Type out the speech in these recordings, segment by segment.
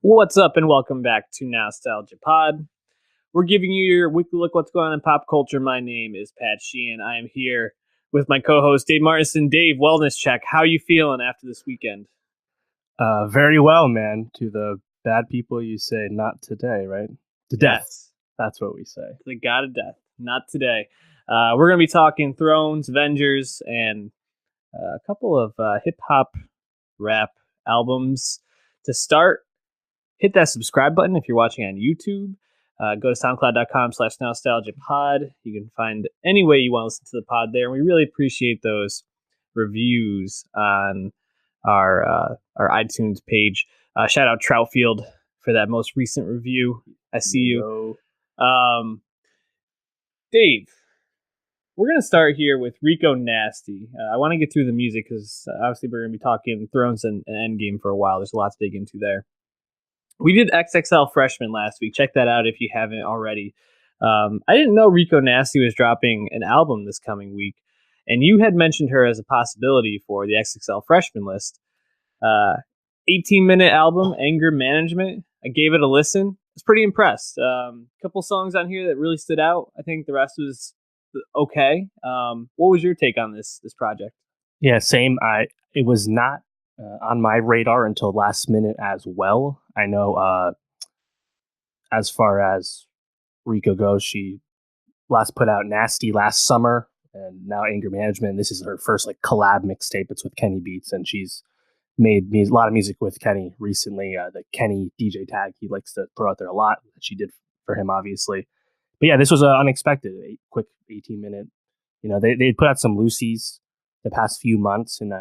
What's up, and welcome back to Nowstalgia Pod. We're giving you your weekly look what's going on in pop culture. My name is Pat Sheehan. I am here with my co-host Dave Martinson. Dave, wellness check. How are you feeling after this weekend? Very well, man. To the bad people, you say not today, right? To death. Yes. That's what we say. The god of death. Not today. We're going to be talking Thrones, Avengers, and a couple of hip-hop rap albums. To start, hit that subscribe button if you're watching on YouTube. Go to soundcloud.com/nostalgiapod. You can find any way you want to listen to the pod there. And we really appreciate those reviews on our iTunes page. Shout out Troutfield for that most recent review. I see you. Dave, we're going to start here with Rico Nasty. I want to get through the music because obviously we're going to be talking Thrones and Endgame for a while. There's a lot to dig into there. We did XXL Freshman last week. Check that out if you haven't already. I didn't know Rico Nasty was dropping an album this coming week, and you had mentioned her as a possibility for the XXL Freshman list. 18-minute album, Anger Management. I gave it a listen. I was pretty impressed. A couple songs on here that really stood out. I think the rest was okay. What was your take on this project? Yeah, same. It was not on my radar until last minute as well. I know as far as Rico goes, she last put out Nasty last summer, and now Anger Management. This is her first like collab mixtape. It's with Kenny Beats, and she's made a lot of music with Kenny recently. The Kenny DJ tag he likes to throw out there a lot. She did for him, obviously. But yeah, this was unexpected. A quick 18-minute. You know, they put out some loosies the past few months, and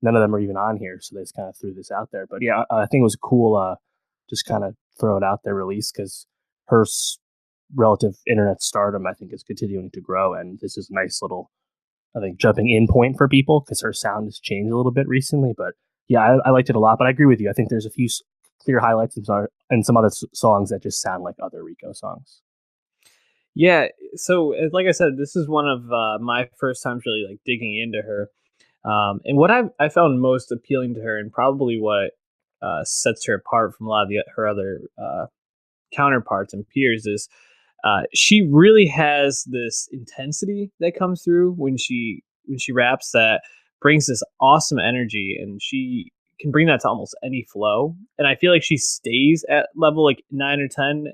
none of them are even on here, so they just kind of threw this out there. But yeah, I think it was cool. Just kind of throw it out there, release, because her relative internet stardom, I think, is continuing to grow, and this is a nice little, I think, jumping in point for people because her sound has changed a little bit recently. But yeah, I liked it a lot. But I agree with you. I think there's a few clear highlights and some other songs that just sound like other Rico songs. Yeah, so like I said, this is one of my first times really like digging into her. And what I found most appealing to her, and probably what sets her apart from a lot of her other counterparts and peers, is she really has this intensity that comes through when she raps that brings this awesome energy, and she can bring that to almost any flow. And I feel like she stays at level like 9 or 10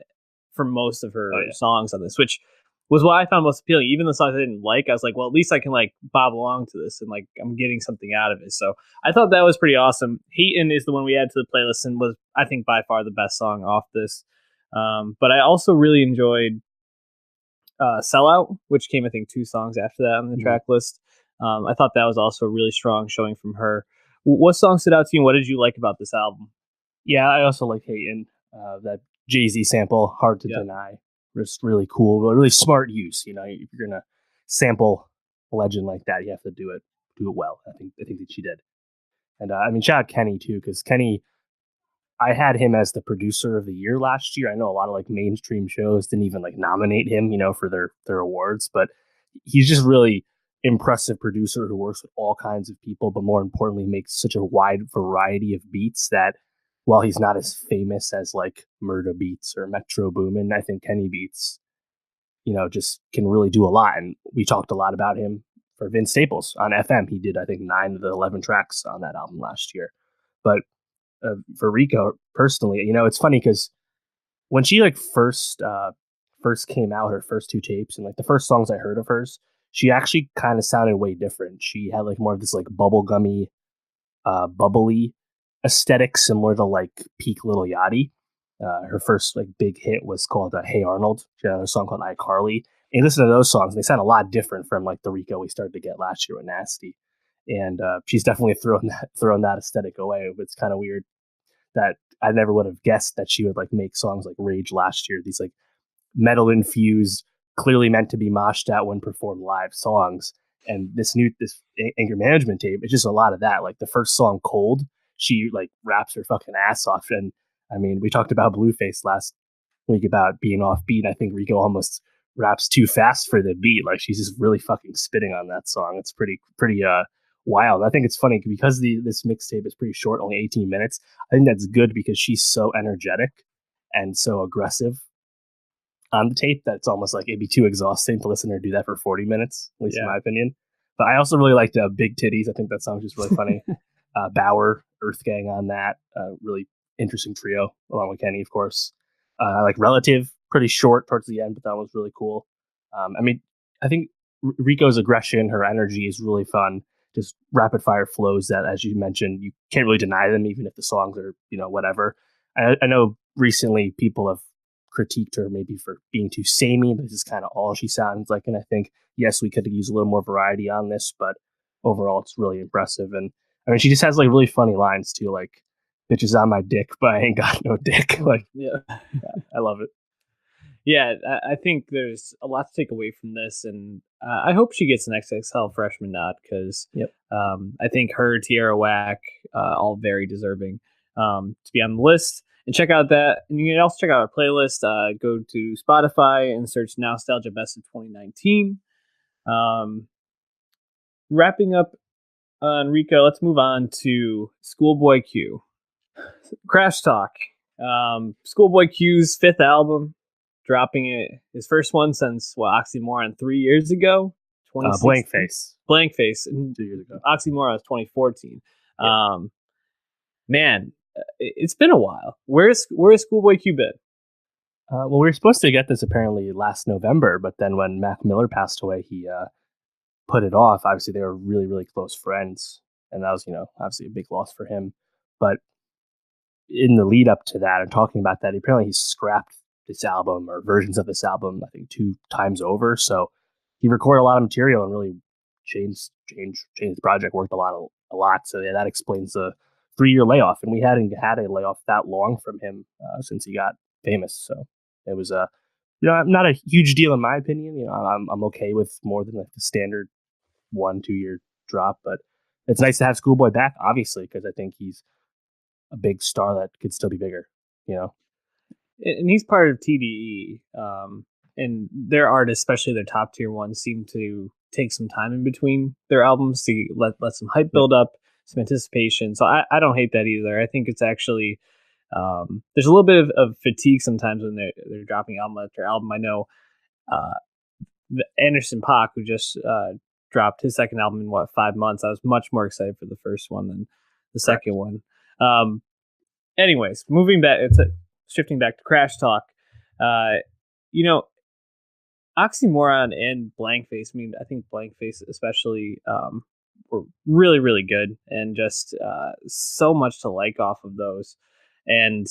for most of her songs on this, which was what I found most appealing. Even the songs I didn't like, I was like, well, at least I can like bob along to this and like I'm getting something out of it. So I thought that was pretty awesome. Hatin' is the one we added to the playlist and was, I think, by far the best song off this. But I also really enjoyed Sellout, which came, I think, 2 songs after that on the track list. I thought that was also a really strong showing from her. What song stood out to you, and what did you like about this album? Yeah, I also like Hatin'. That Jay-Z sample, hard to deny. Just really cool, really smart use. You know, if you're gonna sample a legend like that, you have to do it well. I think that she did. And I mean, shout out Kenny too, because Kenny, I had him as the producer of the year last year. I know a lot of like mainstream shows didn't even like nominate him, you know, for their awards, but he's just really impressive producer who works with all kinds of people, but more importantly, makes such a wide variety of beats that while he's not as famous as like Murda Beats or Metro Boomin, I think Kenny Beats, you know, just can really do a lot. And we talked a lot about him for Vince Staples on FM. He did, I think, 9 of the 11 tracks on that album last year. But for Rico personally, you know, it's funny because when she like first came out, her first 2 tapes and like the first songs I heard of hers, she actually kind of sounded way different. She had like more of this like bubblegummy, bubbly aesthetic, similar to like peak Lil Yachty. Her first like big hit was called Hey Arnold. She had a song called iCarly. And you listen to those songs, and they sound a lot different from like the Rico we started to get last year with Nasty. And she's definitely thrown that aesthetic away. But it's kind of weird that I never would have guessed that she would like make songs like Rage last year. These like metal infused, clearly meant to be moshed out when performed live songs. And this Anger Management tape, it's just a lot of that. Like the first song, Cold, she like raps her fucking ass off. And I mean, we talked about Blueface last week about being offbeat. I think Rico almost raps too fast for the beat. Like she's just really fucking spitting on that song. It's pretty wild. I think it's funny because this mixtape is pretty short, only 18 minutes. I think that's good because she's so energetic and so aggressive on the tape that it's almost like it'd be too exhausting to listen to her do that for 40 minutes, at least in my opinion. But I also really liked Big Titties. I think that song's just really funny. Bauer, Earth Gang on that. Really interesting trio, along with Kenny, of course. I like Relative, pretty short towards the end, but that was really cool. I mean, I think Rico's aggression, her energy is really fun. Just rapid fire flows that, as you mentioned, you can't really deny them, even if the songs are, whatever. I know recently people have critiqued her maybe for being too samey, but this is kind of all she sounds like. And I think, yes, we could use a little more variety on this, but overall, it's really impressive. And I mean, she just has like really funny lines too, like "bitches on my dick, but I ain't got no dick." Like, yeah, I love it. Yeah, I think there's a lot to take away from this, and I hope she gets an XXL freshman nod because I think her, Tierra Whack, all very deserving to be on the list. And check out that, and you can also check out our playlist. Go to Spotify and search Nowstalgia Best of 2019. Wrapping up on Rico, let's move on to ScHoolboy Q. Crash Talk. ScHoolboy Q's fifth album, dropping it, his first one since Oxymoron 3 years ago, Blank Face. Blank Face, 2 years ago. Oxymoron was 2014. Man, it's been a while. Where's ScHoolboy Q been? Well, we were supposed to get this apparently last November, but then when Mac Miller passed away, he put it off. Obviously, they were really, really close friends, and that was, obviously a big loss for him. But in the lead up to that and talking about that, apparently he scrapped this album or versions of this album, I think 2 times over. So he recorded a lot of material and really changed the project, worked a lot. So yeah, that explains the 3-year layoff. And we hadn't had a layoff that long from him since he got famous. So it was not a huge deal in my opinion. I'm okay with more than like the standard 1-2 year drop, but it's nice to have ScHoolboy back, obviously, because I think he's a big star that could still be bigger, And he's part of TDE, and their artists, especially their top tier ones, seem to take some time in between their albums to let some hype build up, some anticipation. So I don't hate that either. I think it's actually there's a little bit of fatigue sometimes when they're dropping album after album. I know Anderson .Paak, who just dropped his second album in 5 months. I was much more excited for the first one than the second one. Anyways, moving back, shifting back to Crash Talk. Oxymoron and Blank Face. I mean, I think Blank Face especially were really, really good, and just so much to like off of those. And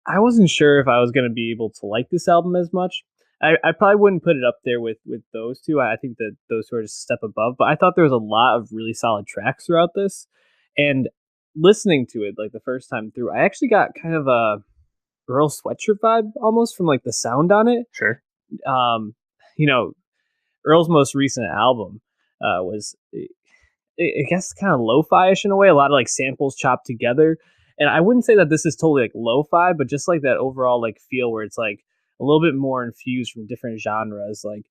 I wasn't sure if I was going to be able to like this album as much. I probably wouldn't put it up there with those two. I think that those two are just a step above. But I thought there was a lot of really solid tracks throughout this, and listening to it like the first time through, I actually got kind of a Earl Sweatshirt vibe almost from like the sound on it. Sure. Earl's most recent album was, I guess, kind of lo-fi-ish in a way. A lot of like samples chopped together, and I wouldn't say that this is totally like lo-fi, but just like that overall like feel where it's like a little bit more infused from different genres. Like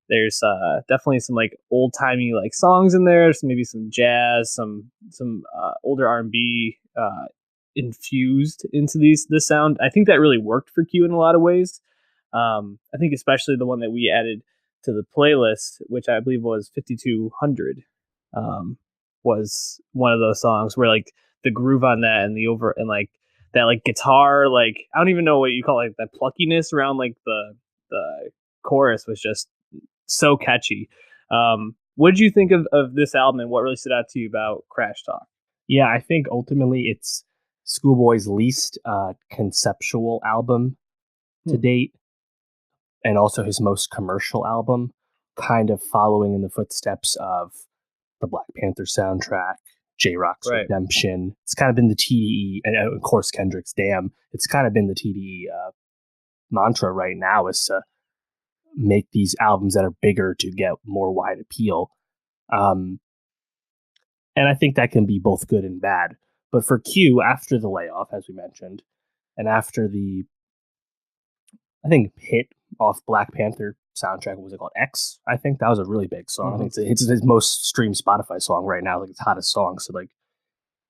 there's definitely some like old timey like songs in there. So maybe some jazz, some older R&B infused into this sound. I think that really worked for Q in a lot of ways. I think especially the one that we added to the playlist, which I believe was 5200, was one of those songs where like the groove on that and like that like guitar, like I don't even know what you call it, like that pluckiness around like the chorus was just so catchy. What did you think of this album, and what really stood out to you about Crash Talk? Yeah, I think ultimately it's ScHoolboy's least conceptual album to date, and also his most commercial album, kind of following in the footsteps of the Black Panther soundtrack, J-Rock's Redemption. It's kind of been the TDE, and of course Kendrick's Damn. It's kind of been the TDE mantra right now, is to make these albums that are bigger to get more wide appeal. And I think that can be both good and bad. But for Q, after the layoff, as we mentioned, and after the, I think, hit off Black Panther soundtrack. What was it called? X, I think. That was a really big song. I Mm-hmm. think it's his most streamed Spotify song right now, like its hottest song. So like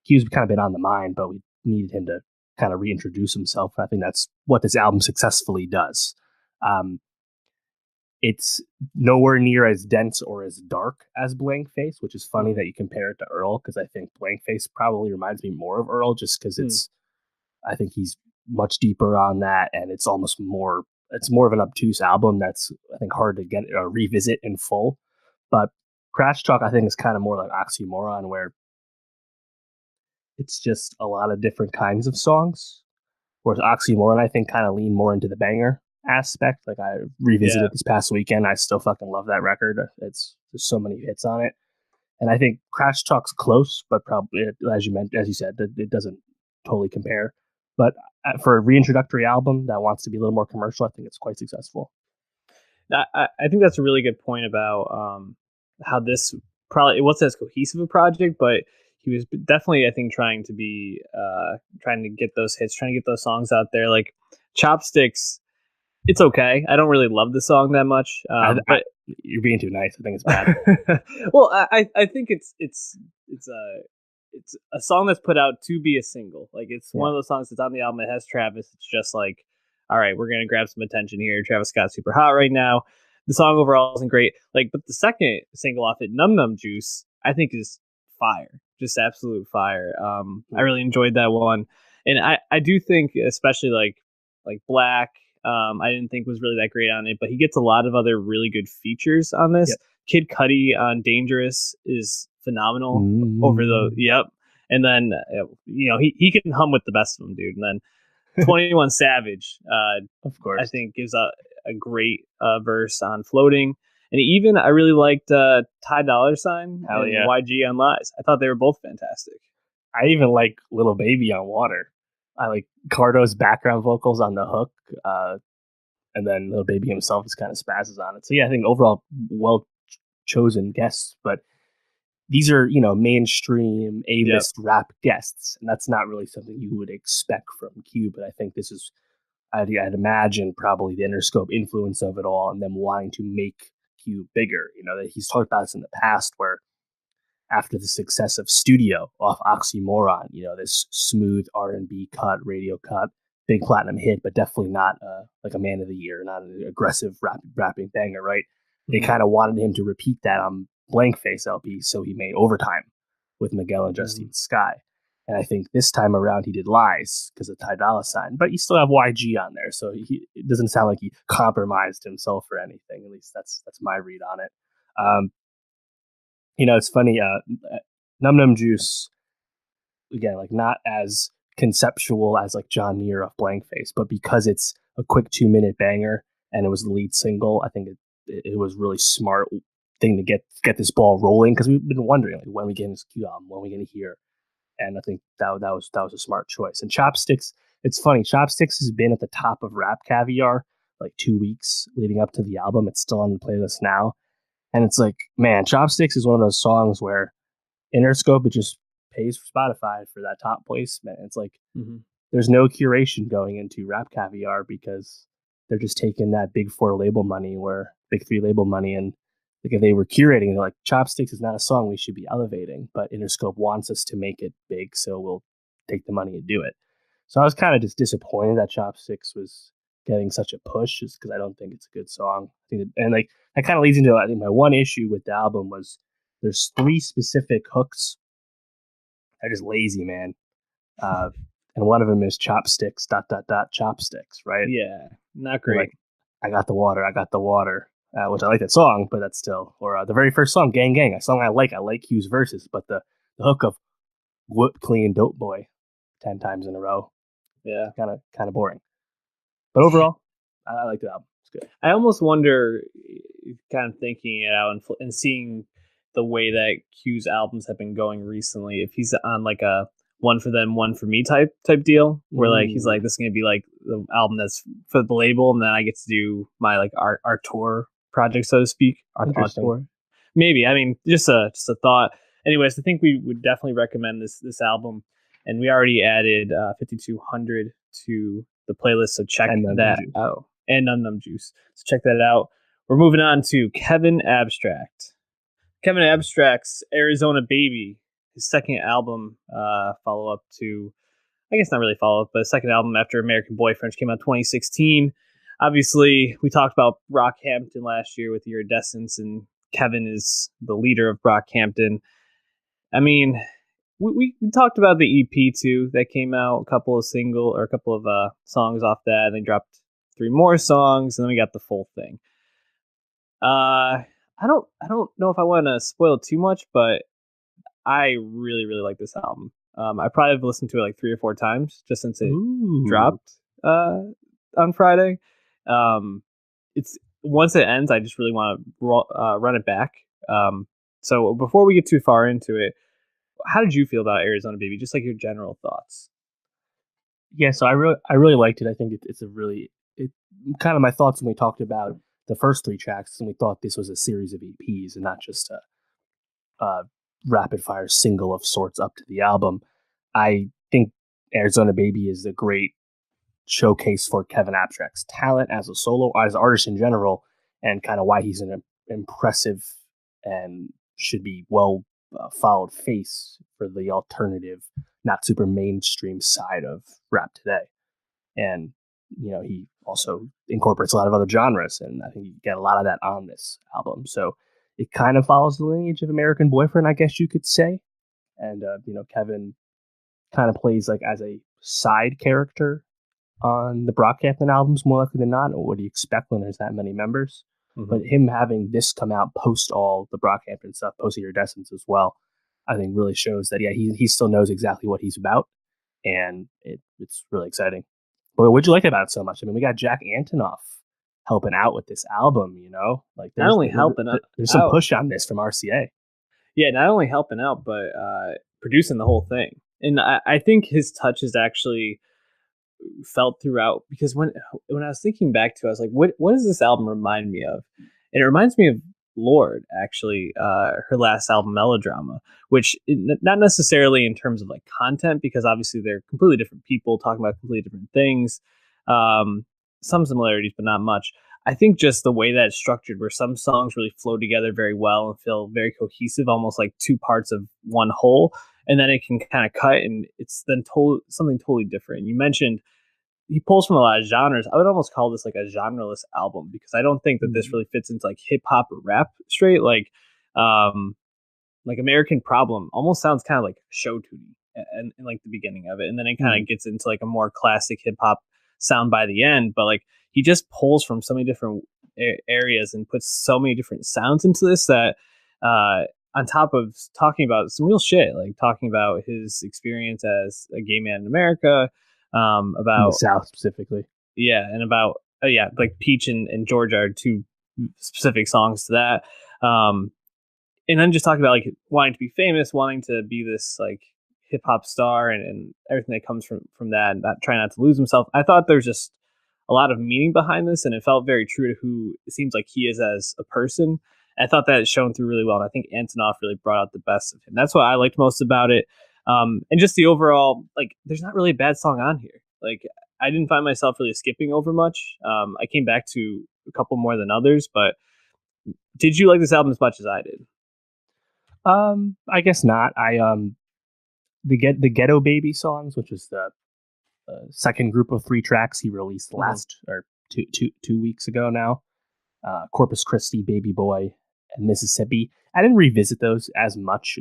Q's kind of been on the mind, but we needed him to kind of reintroduce himself. I think that's what this album successfully does. Um, it's nowhere near as dense or as dark as Blank Face, which is funny that you compare it to Earl, because I think Blank Face probably reminds me more of Earl, just because I think he's much deeper on that, and it's more of an obtuse album that's, I think, hard to get revisit in full. But Crash Talk, I think, is kind of more like Oxymoron, where it's just a lot of different kinds of songs. Whereas Oxymoron, I think, kind of lean more into the banger aspect. Like, I revisited this past weekend. I still fucking love that record. There's so many hits on it. And I think Crash Talk's close, but probably, as you said, it doesn't totally compare. But for a reintroductory album that wants to be a little more commercial, I think it's quite successful. I think that's a really good point about how this probably, it wasn't as cohesive a project, but he was definitely, I think, trying to get those hits, trying to get those songs out there. Like Chopsticks, it's okay. I don't really love the song that much, but you're being too nice. I think it's bad. Well, I think it's a song that's put out to be a single. Like, it's one of those songs that's on the album. It has Travis. It's just like, all right, we're gonna grab some attention here. Travis Scott's super hot right now. The song overall isn't great. Like, but the second single off it, Num Num Juice, I think is fire. Just absolute fire. I really enjoyed that one. And I do think, especially like Black, I didn't think was really that great on it, but he gets a lot of other really good features on this. Yep. Kid Cudi on Dangerous is phenomenal and then he can hum with the best of them, dude. And then 21 Savage, of course, I think gives a great verse on Floating. And even I really liked Ty Dolla $ign and YG on Lies. I thought they were both fantastic. I even like Little Baby on Water. I like Cardo's background vocals on the hook, and then Little Baby himself just kind of spazzes on it. So yeah, I think overall well chosen guests, but these are, mainstream A-list rap guests, and that's not really something you would expect from Q. But I think this is, I'd imagine, probably the Interscope influence of it all, and them wanting to make Q bigger. That he's talked about this in the past, where after the success of Studio off Oxymoron, this smooth R&B cut, radio cut, big platinum hit, but definitely not like a Man of the Year, not an aggressive rapping banger, right? They kind of wanted him to repeat that on Blank Face LP, so he made Overtime with Miguel and Justine Skye. And I think this time around he did Lies because of Ty Dolla $ign, but you still have YG on there, so it doesn't sound like he compromised himself or anything. At least that's my read on it. It's funny. Num Num Juice, again, like not as conceptual as like John Muir of Blank Face, but because it's a quick 2-minute banger and it was the lead single, I think it was really smart thing to get this ball rolling, because we've been wondering, like, when we get this Q album, when we going to hear. And I think that was a smart choice. And Chopsticks, it's funny. Chopsticks has been at the top of Rap Caviar like 2 weeks leading up to the album. It's still on the playlist now. And it's like, man, Chopsticks is one of those songs where Interscope, it just pays for Spotify for that top placement. It's like, there's no curation going into Rap Caviar, because they're just taking that big 4 label money, or big 3 label money, and like if they were curating, they're like, Chopsticks is not a song we should be elevating, but Interscope wants us to make it big, so we'll take the money and do it. So I was kind of just disappointed that Chopsticks was getting such a push, just because I don't think it's a good song. And like that kind of leads into, I think, my one issue with the album was there's 3 specific hooks. They're just lazy, man. And one of them is chopsticks, ... chopsticks, right? Yeah, not great. Like, I got the water, which I like that song, but that's still, or the very first song, Gang Gang, a song I like Q's verses, but the hook of Whoop Clean Dope Boy 10 times in a row, kind of boring. But overall, I like the album. It's good. I almost wonder, kind of thinking it out and seeing the way that Q's albums have been going recently, if he's on like a one for them, one for me type deal, where like he's like, this is gonna be like the album that's for the label, and then I get to do my like our tour project, so to speak. Our tour, maybe. I mean, just a thought. Anyways, I think we would definitely recommend this album, and we already added 5200 to the playlist, so check that out. And Num Num Juice, so check that out. We're moving on to Kevin Abstract. Kevin Abstract's Arizona Baby, his second album, follow up to, I guess not really follow up, but second album after American Boyfriend, which came out 2016. Obviously, we talked about Brockhampton last year with Iridescence, and Kevin is the leader of Brockhampton. I mean, we talked about the EP too that came out, a couple of songs off that, and they dropped 3 more songs, and then we got the full thing. I don't know if I want to spoil too much, but I really really like this album. I probably have listened to it like 3 or 4 times just since it dropped on Friday. It's once it ends, I just really want to run it back. So before we get too far into it, how did you feel about Arizona Baby? Just like your general thoughts. Yeah, so I really liked it. I think it's kind of my thoughts when we talked about the first 3 tracks, and we thought this was a series of EPs and not just a rapid fire single of sorts up to the album. I think Arizona Baby is a great showcase for Kevin Abstract's talent as a solo, as an artist in general, and kind of why he's an impressive and should be well followed face for the alternative, not super mainstream side of rap today. And he also incorporates a lot of other genres, and I think you get a lot of that on this album. So it kind of follows the lineage of American Boyfriend, I guess you could say. And Kevin kind of plays like as a side character on the Brockhampton albums more likely than not. Or what do you expect when there's that many members? Mm-hmm. But him having this come out post all the Brockhampton stuff, post Iridescence as well, I think really shows that he still knows exactly what he's about, and it's really exciting. But what'd you like about it so much? I mean, we got Jack Antonoff helping out with this album, like not only helping out, there's some push on this from RCA. Yeah, not only helping out, but producing the whole thing. And I think his touch is actually felt throughout, because when I was thinking back to it, I was like, what does this album remind me of? And it reminds me of Lorde, actually, her last album, Melodrama, which not necessarily in terms of like content, because obviously they're completely different people talking about completely different things. Some similarities, but not much. I think just the way that it's structured, where some songs really flow together very well and feel very cohesive, almost like 2 parts of one whole, and then it can kind of cut, and it's then something totally different. You mentioned he pulls from a lot of genres. I would almost call this like a genreless album, because I don't think that this really fits into like hip hop or rap straight. Like American Problem almost sounds kind of like show tuning and like the beginning of it, and then it kind of gets into like a more classic hip hop sound by the end. But like he just pulls from so many different areas and puts so many different sounds into this that on top of talking about some real shit, like talking about his experience as a gay man in America, about in the South specifically, and about like Peach and Georgia are 2 specific songs to that, and then just talking about like wanting to be famous, wanting to be this like hip hop star, and everything that comes from that, and trying not to lose himself. I thought there's just a lot of meaning behind this, and it felt very true to who it seems like he is as a person. I thought that shone through really well, and I think Antonoff really brought out the best of him. That's what I liked most about it. And just the overall, like, there's not really a bad song on here. Like, I didn't find myself really skipping over much. I came back to a couple more than others, but did you like this album as much as I did? I guess not. The Ghetto Baby songs, which is the second group of 3 tracks he released last or two weeks ago now. Corpus Christi, Baby Boy, and Mississippi. I didn't revisit those as much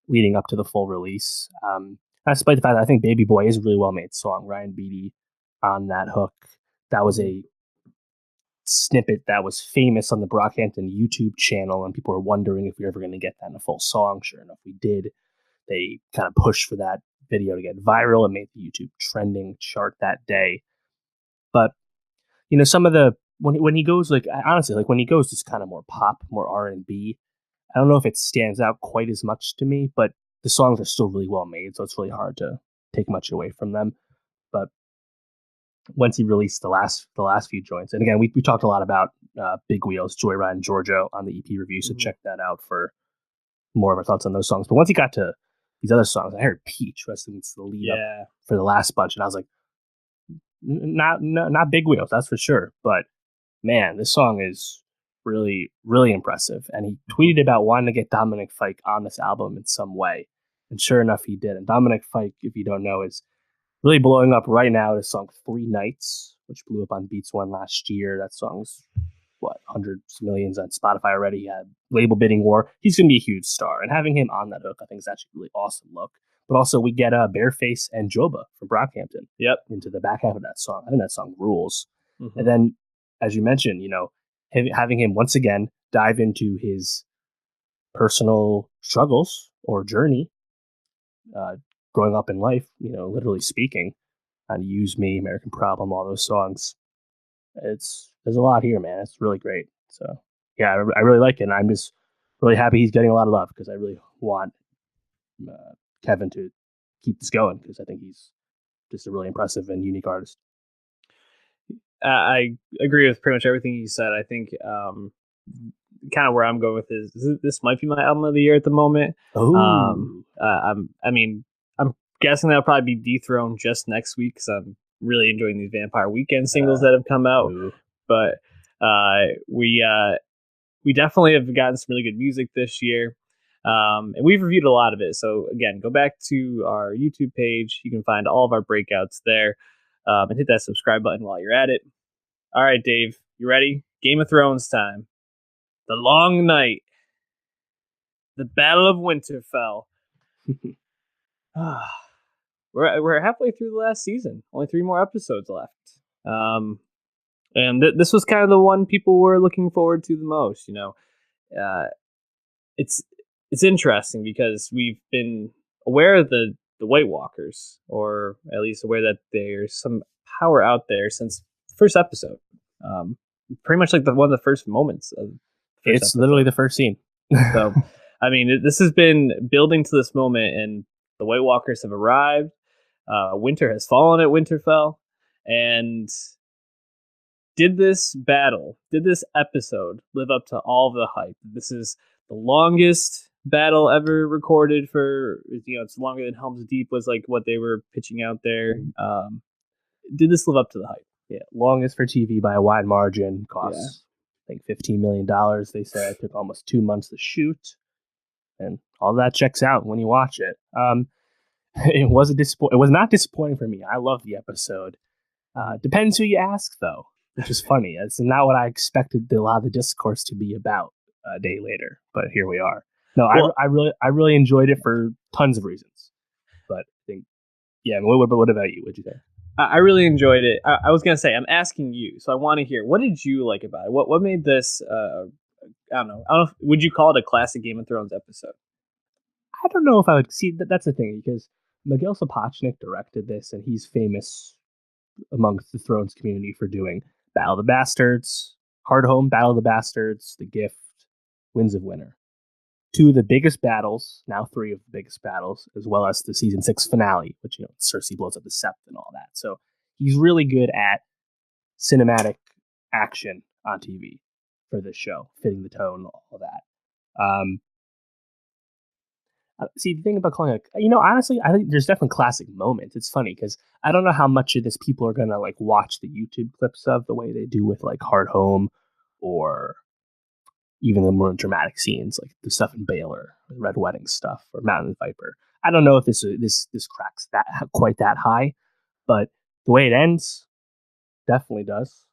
leading up to the full release. Despite the fact that I think Baby Boy is a really well made song. Ryan Beatty on that hook. That was a snippet that was famous on the Brockhampton YouTube channel, and people were wondering if we were ever going to get that in a full song. Sure enough, we did. They kind of pushed for that video to get viral and made the YouTube trending chart that day. But some of the when he goes, like, honestly, like when he goes just kind of more pop, more R&B, I don't know if it stands out quite as much to me, but the songs are still really well made, so it's really hard to take much away from them. But once he released the last few joints, and again, we talked a lot about Big Wheels, Joyride, and Giorgio on the EP review, so check that out for more of our thoughts on those songs. But once he got to these other songs, I heard Peach, was the lead up for the last bunch, and I was like, not Big Wheels, that's for sure, but man, this song is really, really impressive. And he tweeted about wanting to get Dominic Fike on this album in some way. And sure enough, he did. And Dominic Fike, if you don't know, is really blowing up right now. This song Three Nights, which blew up on Beats One last year. That song's hundreds of millions on Spotify already. He had label bidding war. He's gonna be a huge star. And having him on that hook, I think is actually a really awesome look. But also we get Bareface and Joba from Brockhampton into the back half of that song. I think that song rules. And then, as you mentioned, having him once again dive into his personal struggles or journey growing up in life, literally speaking, on Use Me, American Problem, all those songs. There's a lot here, man. It's really great. So, yeah, I really like it. And I'm just really happy he's getting a lot of love because I really want Kevin to keep this going because I think he's just a really impressive and unique artist. I agree with pretty much everything you said. I think kind of where I'm going with this might be my album of the year at the moment. I'm guessing that'll probably be dethroned just next week because I'm really enjoying these Vampire Weekend singles that have come out. But we definitely have gotten some really good music this year. And we've reviewed a lot of it. So again, go back to our YouTube page. You can find all of our breakouts there. And hit that subscribe button while you're at it. All right, Dave, you ready? Game of Thrones time. The Long Night. The Battle of Winterfell. We're halfway through the last season. Only 3 more episodes left. And this was kind of the one people were looking forward to the most. It's interesting because we've been aware of the White Walkers, or at least aware that there's some power out there since the first episode. Pretty much like one of the first moments of the first episode. Literally the first scene. So, I mean, this has been building to this moment, and the White Walkers have arrived. Winter has fallen at Winterfell, and did this episode live up to all of the hype? This is the longest battle ever recorded for, it's longer than Helm's Deep was like what they were pitching out there. Did this live up to the hype? Yeah, longest for TV by a wide margin. Costs, I think, $15 million. They said it took almost 2 months to shoot, and all that checks out when you watch it. It was not disappointing for me. I love the episode. Depends who you ask, though, which is funny. It's not what I expected a lot of the discourse to be about a day later, but here we are. No, well, I really enjoyed it for tons of reasons. But I think, yeah. What about you? What'd you think? I really enjoyed it. I was gonna say, I'm asking you, so I want to hear, what did you like about it? What made this? I don't know. Would you call it a classic Game of Thrones episode? I don't know if I would see that. That's the thing, because Miguel Sapochnik directed this, and he's famous amongst the Thrones community for doing Battle of the Bastards, Hardhome, Battle of the Bastards, The Gift, Winds of Winter. 2 of the biggest battles, now 3 of the biggest battles, as well as the season 6 finale, which, Cersei blows up the Sept and all that. So he's really good at cinematic action on TV for this show, fitting the tone, all of that. See, the thing about calling it, honestly, I think there's definitely classic moments. It's funny because I don't know how much of this people are going to like watch the YouTube clips of the way they do with like Hard Home, or even the more dramatic scenes like the stuff in Baylor, Red Wedding stuff, or Mountain Viper. I don't know if this cracks that quite that high, but the way it ends definitely does.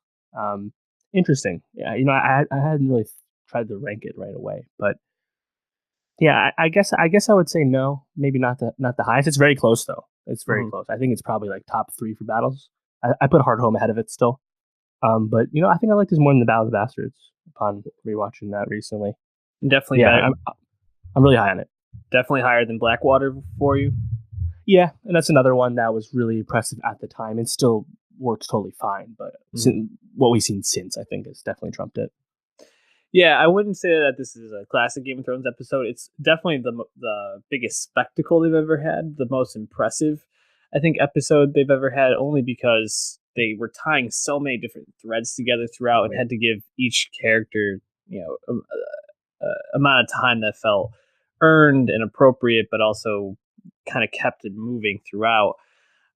Interesting. Yeah, I hadn't really tried to rank it right away, but yeah, I guess I would say no, maybe not the highest. It's very close though. It's very close. I think it's probably like top 3 for battles. I put Hard Home ahead of it still. But I think I like this more than the Battle of the Bastards upon rewatching that recently. Definitely, yeah, I'm really high on it. Definitely higher than Blackwater for you. Yeah, and that's another one that was really impressive at the time. It still works totally fine, but what we've seen since, I think, has definitely trumped it. Yeah, I wouldn't say that this is a classic Game of Thrones episode. It's definitely the biggest spectacle they've ever had, the most impressive, I think, episode they've ever had, only because they were tying so many different threads together throughout and had to give each character, amount of time that felt earned and appropriate, but also kind of kept it moving throughout.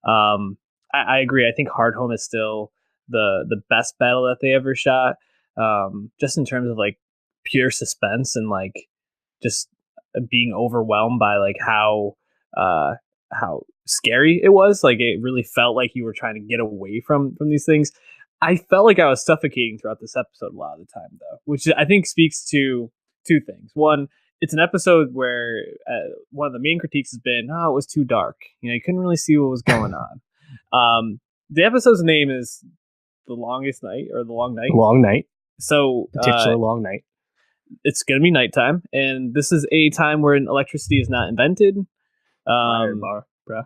I agree. I think Hard Home is still the best battle that they ever shot. Just in terms of like pure suspense and like just being overwhelmed by like how scary it was. Like it really felt like you were trying to get away from these things. I felt like I was suffocating throughout this episode a lot of the time, though, which I think speaks to two things. One, it's an episode where one of the main critiques has been, oh, it was too dark. You know, you couldn't really see what was going on. The episode's name is The Longest Night or The Long Night. Long Night. So the titular Long Night. It's going to be nighttime, and this is a time where electricity is not invented. Bar, bruh.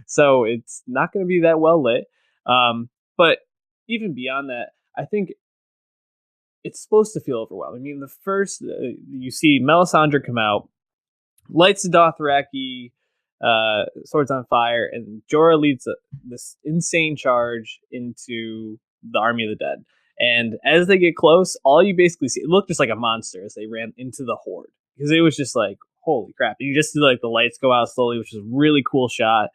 So it's not going to be that well lit. But even beyond that, I think it's supposed to feel overwhelming. I mean, the first you see Melisandre come out, lights the Dothraki swords on fire, and Jorah leads this insane charge into the army of the dead. And as they get close, all you basically see, it looked just like a monster as they ran into the horde, because it was just like, holy crap. And you just see like the lights go out slowly, which is a really cool shot.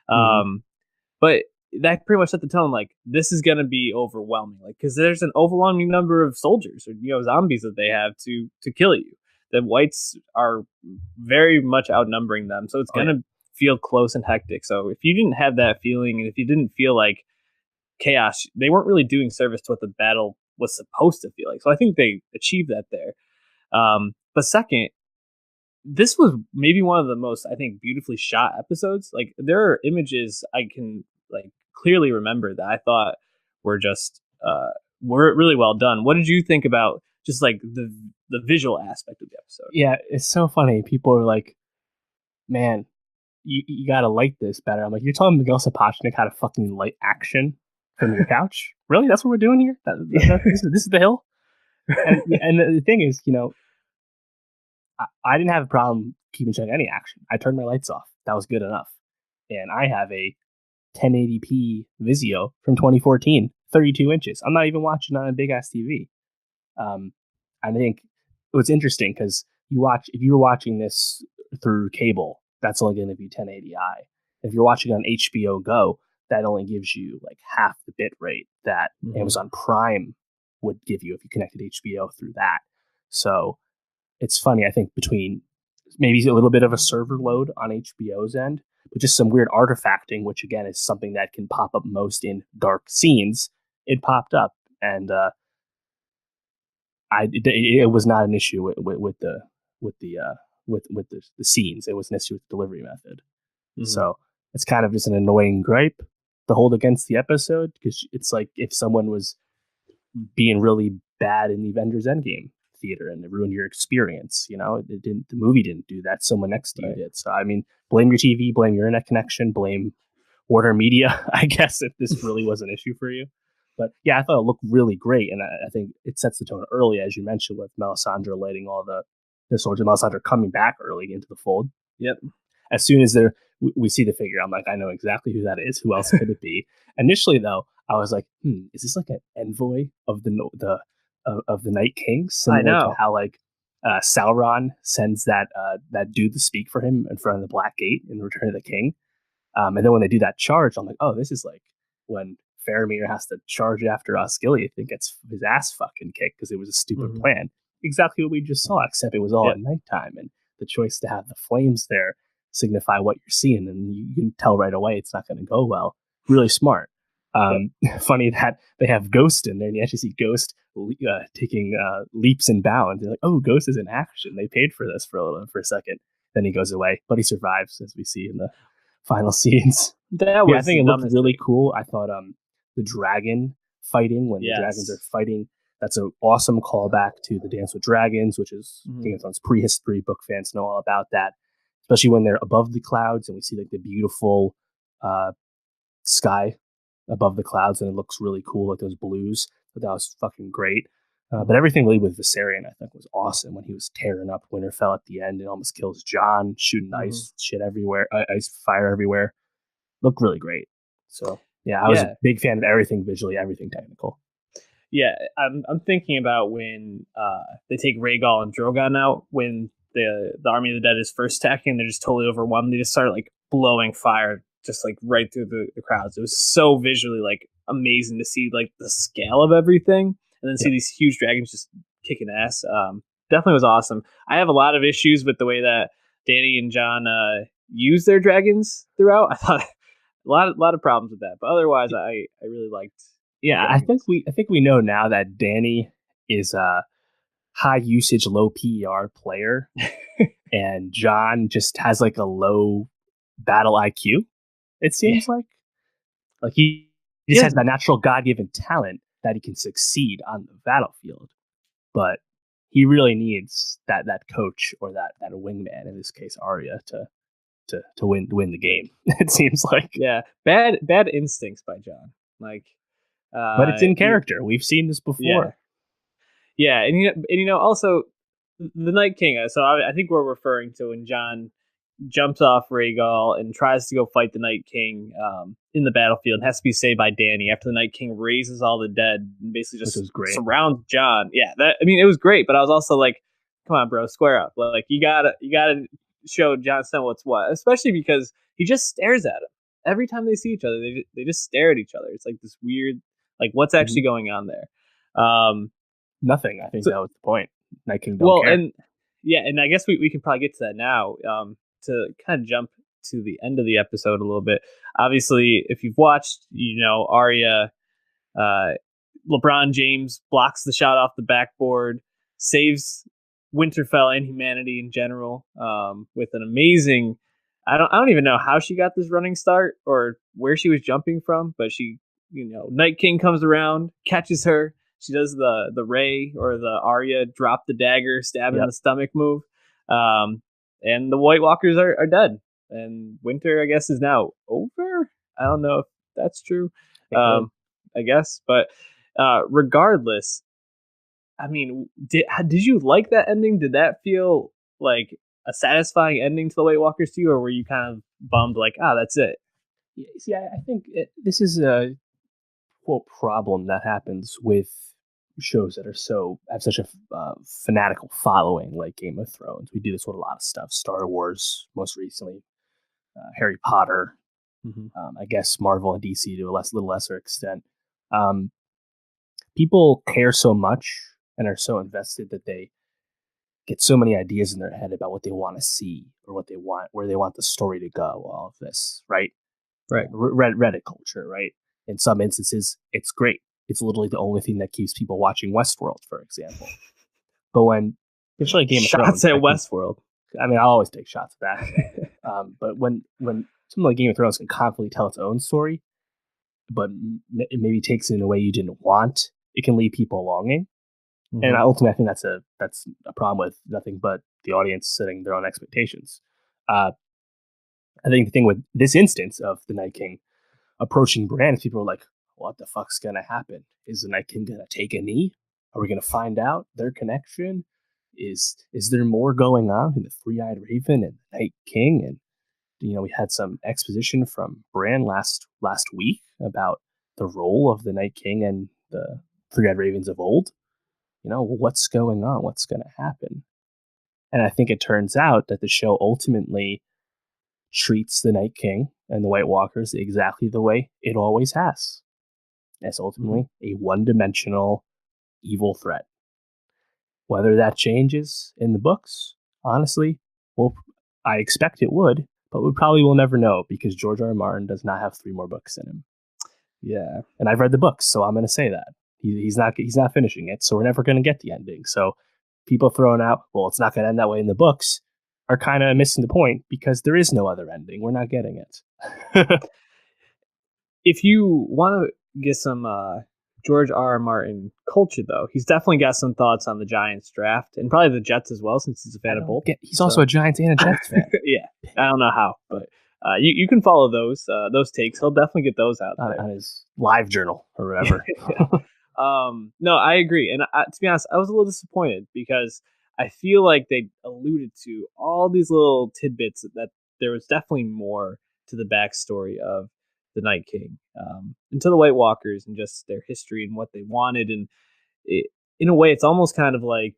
But that pretty much set the tone. Like, this is going to be overwhelming, like, because there's an overwhelming number of soldiers or, you know, zombies that they have to kill you. The whites are very much outnumbering them. So it's going to feel close and hectic. So if you didn't have that feeling, and if you didn't feel like chaos, they weren't really doing service to what the battle was supposed to feel like. So I think they achieved that there. But second, this was maybe one of the most, I think, beautifully shot episodes. Like, there are images I can like clearly remember that I thought were just were really well done. What did you think about just like the visual aspect of the episode? Yeah, it's so funny. People are like, man, you gotta like this better. I'm like, you're telling Miguel Sapochnik how to fucking light action from your couch? Really? That's what we're doing here? This is the hill? And the thing is, you know, I didn't have a problem keeping showing any action. I turned my lights off. That was good enough. And I have a 1080p Vizio from 2014, 32 inches. I'm not even watching on a big ass TV. I think it's interesting because if you were watching this through cable, that's only going to be 1080i. If you're watching on HBO Go, that only gives you like half the bit rate that Amazon Prime would give you if you connected HBO through that. So it's funny, I think, between maybe a little bit of a server load on HBO's end, but just some weird artifacting, which again is something that can pop up most in dark scenes. It popped up, and it was not an issue with the scenes. It was an issue with the delivery method. So it's kind of just an annoying gripe to hold against the episode, because it's like if someone was being really bad in the Avengers Endgame theater and it ruined your experience. You know, the movie didn't do that. Someone next to you did. So I mean, blame your TV, blame your internet connection, blame Warner Media, I guess, if this really was an issue for you. But yeah, I thought it looked really great, and I think it sets the tone early, as you mentioned, with Melisandre lighting all the swords, and Melisandre coming back early into the fold. Yep. As soon as we see the figure, I'm like, I know exactly who that is. Who else could it be? Initially, though, I was like, is this like an envoy of the Night King, similar to how like Sauron sends that dude to speak for him in front of the Black Gate in Return of the King. And then when they do that charge, I'm like, oh, this is like when Faramir has to charge after Osgiliath and gets his ass fucking kicked because it was a stupid plan. Exactly what we just saw, except it was all at nighttime, and the choice to have the flames there signify what you're seeing, and you can tell right away it's not going to go well. Really smart. Funny that they have Ghost in there, and you actually see Ghost taking leaps and bounds. They're like, oh, Ghost is in action. They paid for this for a second. Then he goes away, but he survives, as we see in the final scenes. I think it looked really cool. I thought the dragon fighting, when the dragons are fighting, that's an awesome callback to the Dance with Dragons, which is Game of Thrones prehistory. Book fans know all about that, especially when they're above the clouds and we see like the beautiful sky above the clouds, and it looks really cool, like those blues. But that was fucking great. But everything really with Viserion, I think, was awesome when he was tearing up Winterfell at the end and almost kills Jon, shooting ice shit everywhere, ice fire everywhere. Looked really great. So yeah, I was a big fan of everything visually, everything technical. Yeah, I'm thinking about when they take Rhaegal and Drogon out, when the Army of the Dead is first attacking, they're just totally overwhelmed. They just start like blowing fire just like right through the crowds. It was so visually like amazing to see like the scale of everything, and then see Yep. these huge dragons just kicking ass. Definitely was awesome. I have a lot of issues with the way that Danny and John use their dragons throughout. I thought lot of problems with that, but otherwise, I really liked the Yeah, dragons. I think we know now that Danny is a high usage, low PER player, and John just has like a low battle IQ. It Yeah, seems like he just yeah, has that natural God given talent that he can succeed on the battlefield, but he really needs that coach or that wingman, in this case Arya, to win the game. It seems like, yeah. Bad instincts by John. Like, but it's in you, character. We've seen this yeah, before. yeah, and also the Night King. So I think we're referring to when John jumps off Rhaegal and tries to go fight the Night King in the battlefield and has to be saved by Danny after the Night King raises all the dead and basically Which just was great. surrounds John. Yeah, that I mean it was great, but I was also like, come on, bro, square up. Like you gotta show Jon Snow what's what, especially because he just stares at him every time they see each other. They just stare at each other. It's like this weird, like what's Mhm. actually going on there. Um, Nothing. I think so that was the point. Night King don't well, care. and yeah, and I guess we can probably get to that now. To kind of jump to the end of the episode a little bit. Obviously, if you've watched, Arya, uh, LeBron James blocks the shot off the backboard, saves Winterfell and humanity in general, with an amazing. I don't even know how she got this running start or where she was jumping from, but she, Night King comes around, catches her. She does the Ray or the Arya drop the dagger, stab in Yep. the stomach move, and the White Walkers are dead. And winter, I guess, is now over. I don't know if that's true. I think so. I guess, but regardless, I mean, did you like that ending? Did that feel like a satisfying ending to the Weight Walkers to you, or were you kind of bummed like, that's it? Yeah, see, I think this is a quote problem that happens with shows that are so have such a fanatical following, like Game of Thrones. We do this with a lot of stuff. Star Wars, most recently, Harry Potter. Mm-hmm. I guess Marvel and DC to a little lesser extent. Um, People care so much and are so invested that they get so many ideas in their head about what they want to see or what they want, where they want the story to go. All of this, right? Right. Reddit culture, right? In some instances, it's great. It's literally the only thing that keeps people watching Westworld, for example. But when, especially Game of Shots Thrones, at Westworld. I mean, I'll always take shots at that. But when something like Game of Thrones can confidently tell its own story, but it maybe takes it in a way you didn't want, it can leave people longing. Mm-hmm. And ultimately, I think that's a problem with nothing but the audience setting their own expectations. I think the thing with this instance of the Night King approaching Bran, people are like, "What the fuck's gonna happen? Is the Night King gonna take a knee? Are we gonna find out their connection? Is there more going on in the Three-Eyed Raven and the Night King?" And we had some exposition from Bran last week about the role of the Night King and the Three-Eyed Ravens of old. What's going on? What's going to happen? And I think it turns out that the show ultimately treats the Night King and the White Walkers exactly the way it always has. As Mm-hmm. ultimately a one-dimensional evil threat. Whether that changes in the books, honestly, well, I expect it would, but we probably will never know because George R. R. Martin does not have 3 more books in him. Yeah. And I've read the books, so I'm going to say that he's not finishing it, so we're never going to get the ending. So people throwing out, well, it's not going to end that way in the books, are kind of missing the point because there is no other ending. We're not getting it. If you want to get some George R. R. Martin culture, though, he's definitely got some thoughts on the Giants draft and probably the Jets as well, since he's a fan of both. He's also a Giants and a Jets fan. Yeah, I don't know how, but you can follow those takes. He'll definitely get those out there on his live journal or whatever. No, I agree, and to be honest, I was a little disappointed because I feel like they alluded to all these little tidbits that there was definitely more to the backstory of the Night King, and to the White Walkers and just their history and what they wanted, and in a way, it's almost kind of like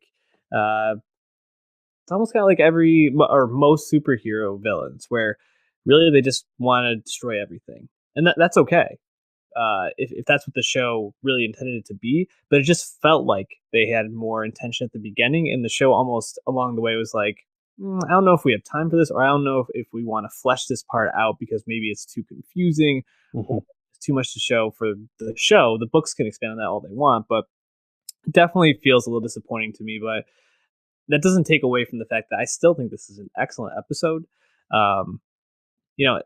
every or most superhero villains where really they just want to destroy everything, and that's okay. if that's what the show really intended it to be, but it just felt like they had more intention at the beginning, and the show almost along the way was like, I don't know if we have time for this, or I don't know if we want to flesh this part out because maybe it's too confusing or it's too much to show for the show. The books can expand on that all they want, but it definitely feels a little disappointing to me. But that doesn't take away from the fact that I still think this is an excellent episode. Um, you know,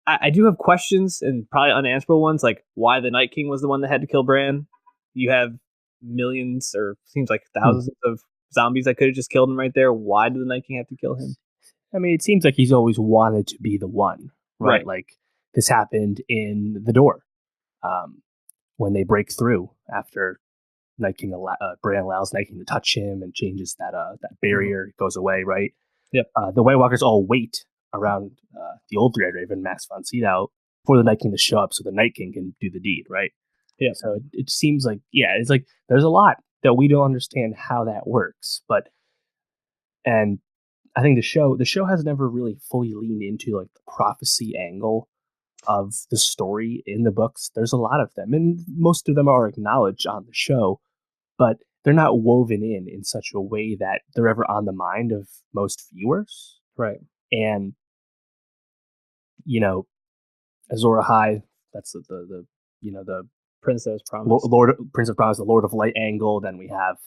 I do have questions and probably unanswerable ones, like why the Night King was the one that had to kill Bran. You have millions, or seems like thousands of zombies that could have just killed him right there. Why did the Night King have to kill him? I mean, it seems like he's always wanted to be the one, right? Like this happened in the door when they break through after Night King Bran allows Night King to touch him and changes that barrier, goes away, right? Yep. The White Walkers all wait around the old Three-Eyed Raven, Max von Sydow, for the Night King to show up so the Night King can do the deed, right? Yeah. So it seems like, it's like there's a lot that we don't understand how that works, and I think the show has never really fully leaned into like the prophecy angle of the story in the books. There's a lot of them, and most of them are acknowledged on the show, but they're not woven in such a way that they're ever on the mind of most viewers. Right. And Azor Ahai, that's the Prince of Promise, Prince of Promise, the Lord of Light angle. Then we have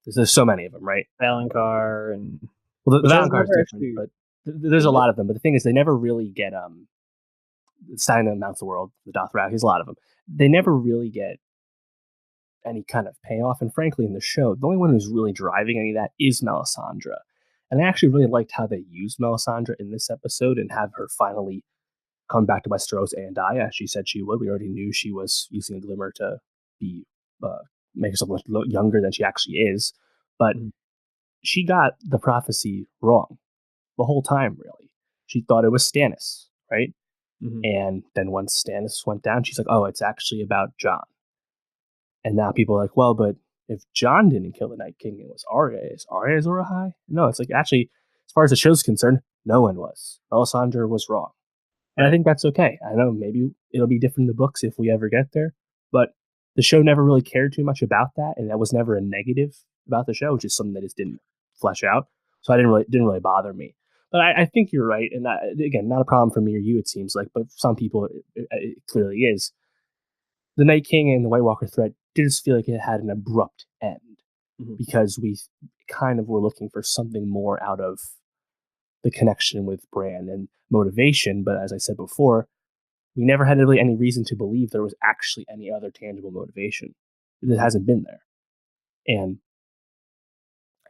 there's so many of them, right? Valonqar and the Valonqar is different, but there's a lot of them. But the thing is, they never really get Stein that mounts the world, the Dothraki. There's a lot of them. They never really get any kind of payoff. And frankly, in the show, the only one who's really driving any of that is Melisandre. And I actually really liked how they used Melisandre in this episode and have her finally come back to Westeros and die, as she said she would. We already knew she was using a glimmer to be make herself look younger than she actually is. But she got the prophecy wrong the whole time, really. She thought it was Stannis, right? And then once Stannis went down, she's like, oh, it's actually about Jon. And now people are like, well, but if Jon didn't kill the Night King, it was Arya. Is Arya Azor Ahai? No, it's like, actually, as far as the show's concerned, no one was. Melisandre was wrong. And I think that's okay. I know maybe it'll be different in the books if we ever get there, but the show never really cared too much about that, and that was never a negative about the show, which is something that just didn't flesh out. So I didn't really bother me. But I think you're right, and again, not a problem for me or you, it seems like, but some people it clearly is. The Night King and the White Walker threat did just feel like it had an abrupt end because we kind of were looking for something more out of the connection with Bran and motivation. But as I said before, we never had really any reason to believe there was actually any other tangible motivation. It hasn't been there. And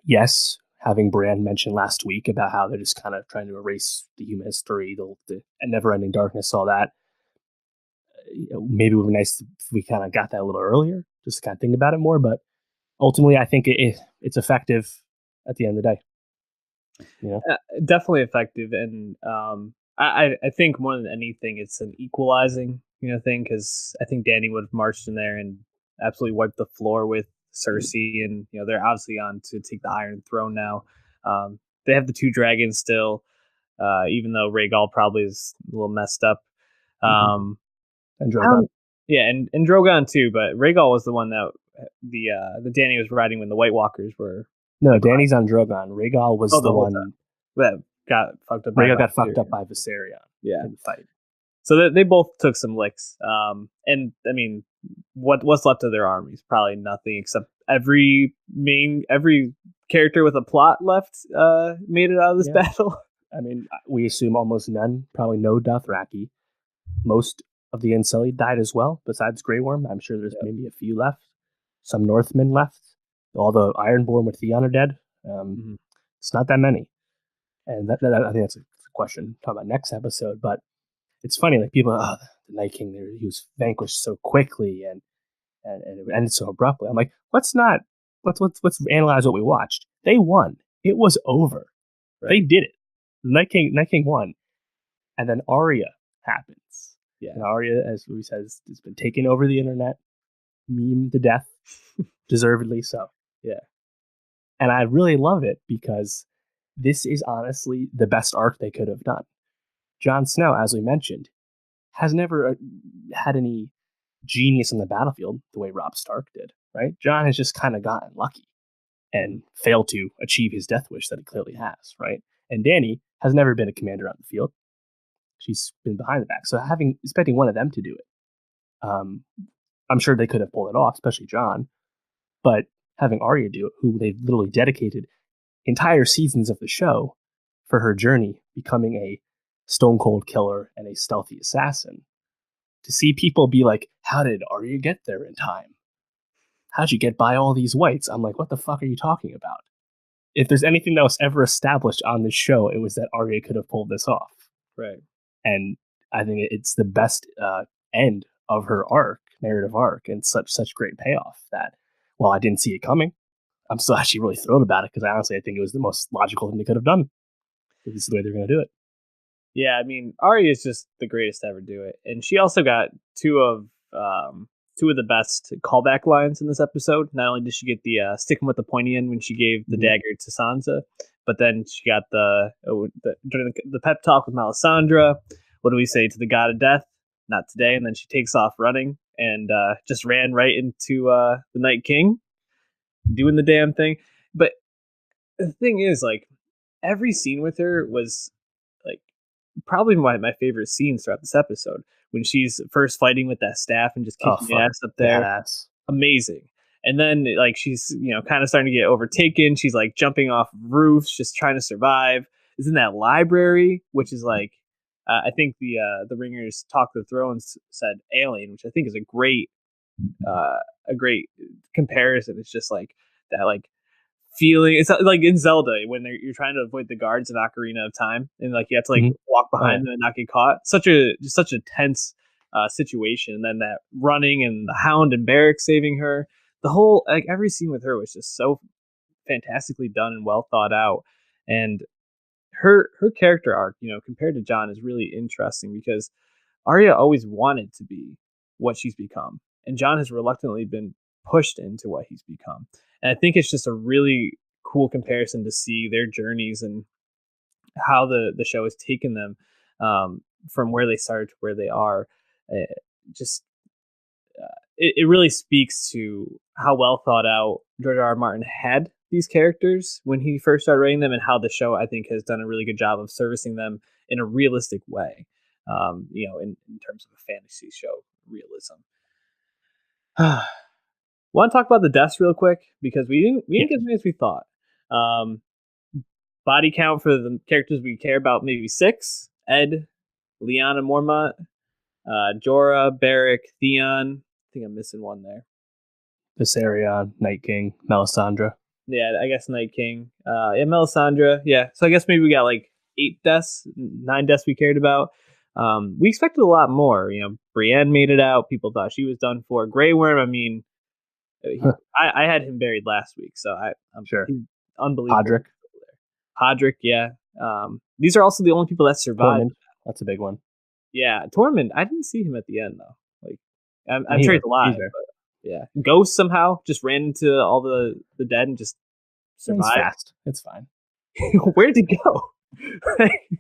yes, having Bran mentioned last week about how they're just kind of trying to erase the human history, the never-ending darkness, all that. Maybe it would be nice if we kind of got that a little earlier, just to kind of think about it more. But ultimately, I think it's effective at the end of the day. Definitely effective, and I think more than anything, it's an equalizing thing, because I think Dany would have marched in there and absolutely wiped the floor with Cersei, and they're obviously on to take the Iron Throne now. They have the two dragons still, even though Rhaegal probably is a little messed up. And Drogon. And Drogon too, but Rhaegal was the one that the Dany was riding when the White Walkers were. No, Dany's on Drogon. Rhaegal was the one that got fucked up. Rhaegal got fucked up by Viserion. Yeah, in the fight. So they both took some licks. And I mean, what's left of their armies? Probably nothing, except every character with a plot left made it out of this battle. I mean, we assume almost none. Probably no Dothraki. Most of the Unsullied died as well, besides Grey Worm. I'm sure there's maybe a few left. Some Northmen left. All the Ironborn with Theon are dead. It's not that many. And that I think that's a question to talk about next episode. But it's funny, like people, the Night King, he was vanquished so quickly and it ended so abruptly. I'm like, let's analyze what we watched. They won. It was over. Right. They did it. The Night King won. And then Arya happens. Yeah. And Arya, as we said, has been taking over the internet, meme to death, deservedly so. Yeah. And I really love it because this is honestly the best arc they could have done. Jon Snow, as we mentioned, has never had any genius on the battlefield the way Robb Stark did, right? Jon has just kind of gotten lucky and failed to achieve his death wish that he clearly has, right? And Dany has never been a commander on the field. She's been behind the back. So expecting one of them to do it, I'm sure they could have pulled it off, especially Jon. But having Arya do it, who they've literally dedicated entire seasons of the show for her journey, becoming a stone cold killer and a stealthy assassin, to see people be like, how did Arya get there in time? How'd you get by all these whites? I'm like, what the fuck are you talking about? If there's anything that was ever established on this show, it was that Arya could have pulled this off. Right. And I think it's the best end of her narrative arc, and such great payoff that, while I didn't see it coming, I'm still actually really thrilled about it, because I think it was the most logical thing they could have done. This is the way they're going to do it. Yeah, I mean, Arya is just the greatest to ever do it, and she also got two of the best callback lines in this episode. Not only did she get the sticking with the pointy end when she gave the dagger to Sansa, but then she got during the pep talk with Melisandre. What do we say to the god of death? Not today. And then she takes off running and just ran right into the Night King doing the damn thing. But the thing is, like, every scene with her was like probably my favorite scenes throughout this episode. When she's first fighting with that staff and just kicking ass up there. Badass. Amazing. And then, like, she's, kind of starting to get overtaken. She's, like, jumping off roofs, just trying to survive. Is in that library, which is, like, I think the Ringers Talk of the Thrones said alien, which I think is a great comparison. It's just, like, that, like, feeling. It's like in Zelda when you're trying to avoid the guards in Ocarina of Time, and, like, you have to, like, walk behind them and not get caught. Such a tense situation. And then that running and the Hound and Beric saving her. The whole, like, every scene with her was just so fantastically done and well thought out. And her character arc, compared to Jon, is really interesting, because Arya always wanted to be what she's become, and Jon has reluctantly been pushed into what he's become. And I think it's just a really cool comparison to see their journeys and how the show has taken them from where they started to where they are. It really speaks to how well thought out George R. R. Martin had these characters when he first started writing them, and how the show, I think, has done a really good job of servicing them in a realistic way, in terms of a fantasy show realism. Want to talk about the deaths real quick, because we didn't get as many as we thought. Body count for the characters we care about, maybe 6: Ed, Lyanna Mormont, Jorah, Beric, Theon. I think I'm missing one there. Viserion, Night King, Melisandre. Yeah, I guess Night King. Melisandre. Yeah, so I guess maybe we got like 8 deaths, 9 deaths we cared about. We expected a lot more. Brienne made it out. People thought she was done for. Grey Worm, I mean, I had him buried last week, so I'm sure. He's unbelievable. Podrick, yeah. These are also the only people that survived. Tormund, that's a big one. Yeah, Tormund. I didn't see him at the end though. Like, I'm sure he's alive. But yeah, Ghost somehow just ran into all the dead and just survived. He's fast. It's fine. Where'd he go?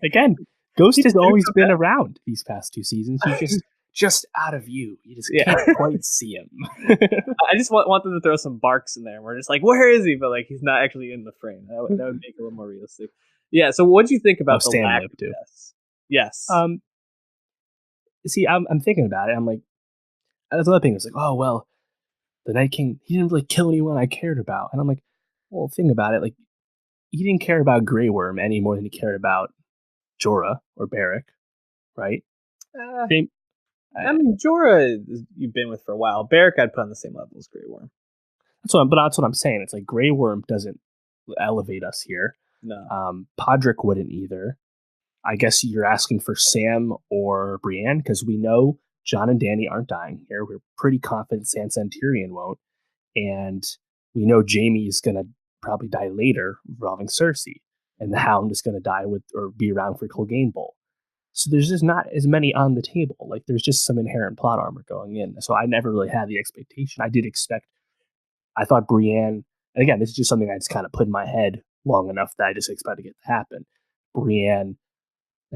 Again, Ghost has always been around these past 2 seasons. He's just out of view. You just can't quite see him. I just want them to throw some barks in there, and we're just like, where is he? But, like, he's not actually in the frame. That would make it a little more realistic. Yeah. So, what do you think about the lack of deaths? Yes. See, I'm thinking about it. I'm like, that's another thing. It's like, oh well, the Night King, he didn't really kill anyone I cared about, and I'm like, well, think about it. Like, he didn't care about Grey Worm any more than he cared about Jorah or Beric, right? I mean, Jorah, you've been with for a while. Beric, I'd put on the same level as Grey Worm. That's what I'm saying. It's like Grey Worm doesn't elevate us here. No. Podrick wouldn't either. I guess you're asking for Sam or Brienne, because we know Jon and Dany aren't dying here. We're pretty confident Sansa and Tyrion won't. And we know Jaime is going to probably die later, involving Cersei. And the Hound is going to die or be around for Clegane Bowl. So there's just not as many on the table. Like, there's just some inherent plot armor going in. So I never really had the expectation. I thought Brienne, and again, this is just something I just kind of put in my head long enough that I just expect to get to happen. Brienne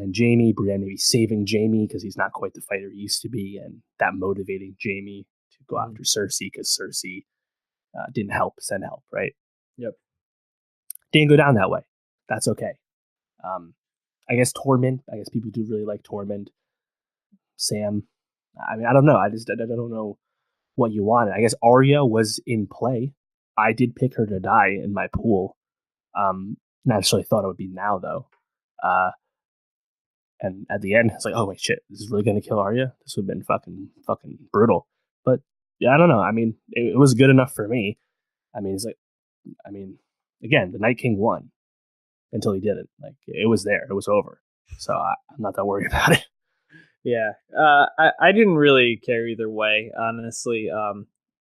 And Jamie, Brienne maybe saving Jamie because he's not quite the fighter he used to be, and that motivating Jamie to go after Cersei because Cersei didn't send help, right? Yep. Didn't go down that way. That's okay. I guess Tormund. I guess people do really like Tormund. Sam. I mean, I don't know. I don't know what you wanted. I guess Arya was in play. I did pick her to die in my pool. Not actually thought it would be now though. And at the end, it's like, oh wait, shit, this is really gonna kill Arya. This would have been fucking brutal. But yeah, I don't know. I mean, it was good enough for me. I mean, it's like, I mean, again, the Night King won until he didn't. Like, it was there. It was over. So I'm not that worried about it. Yeah. I didn't really care either way, honestly.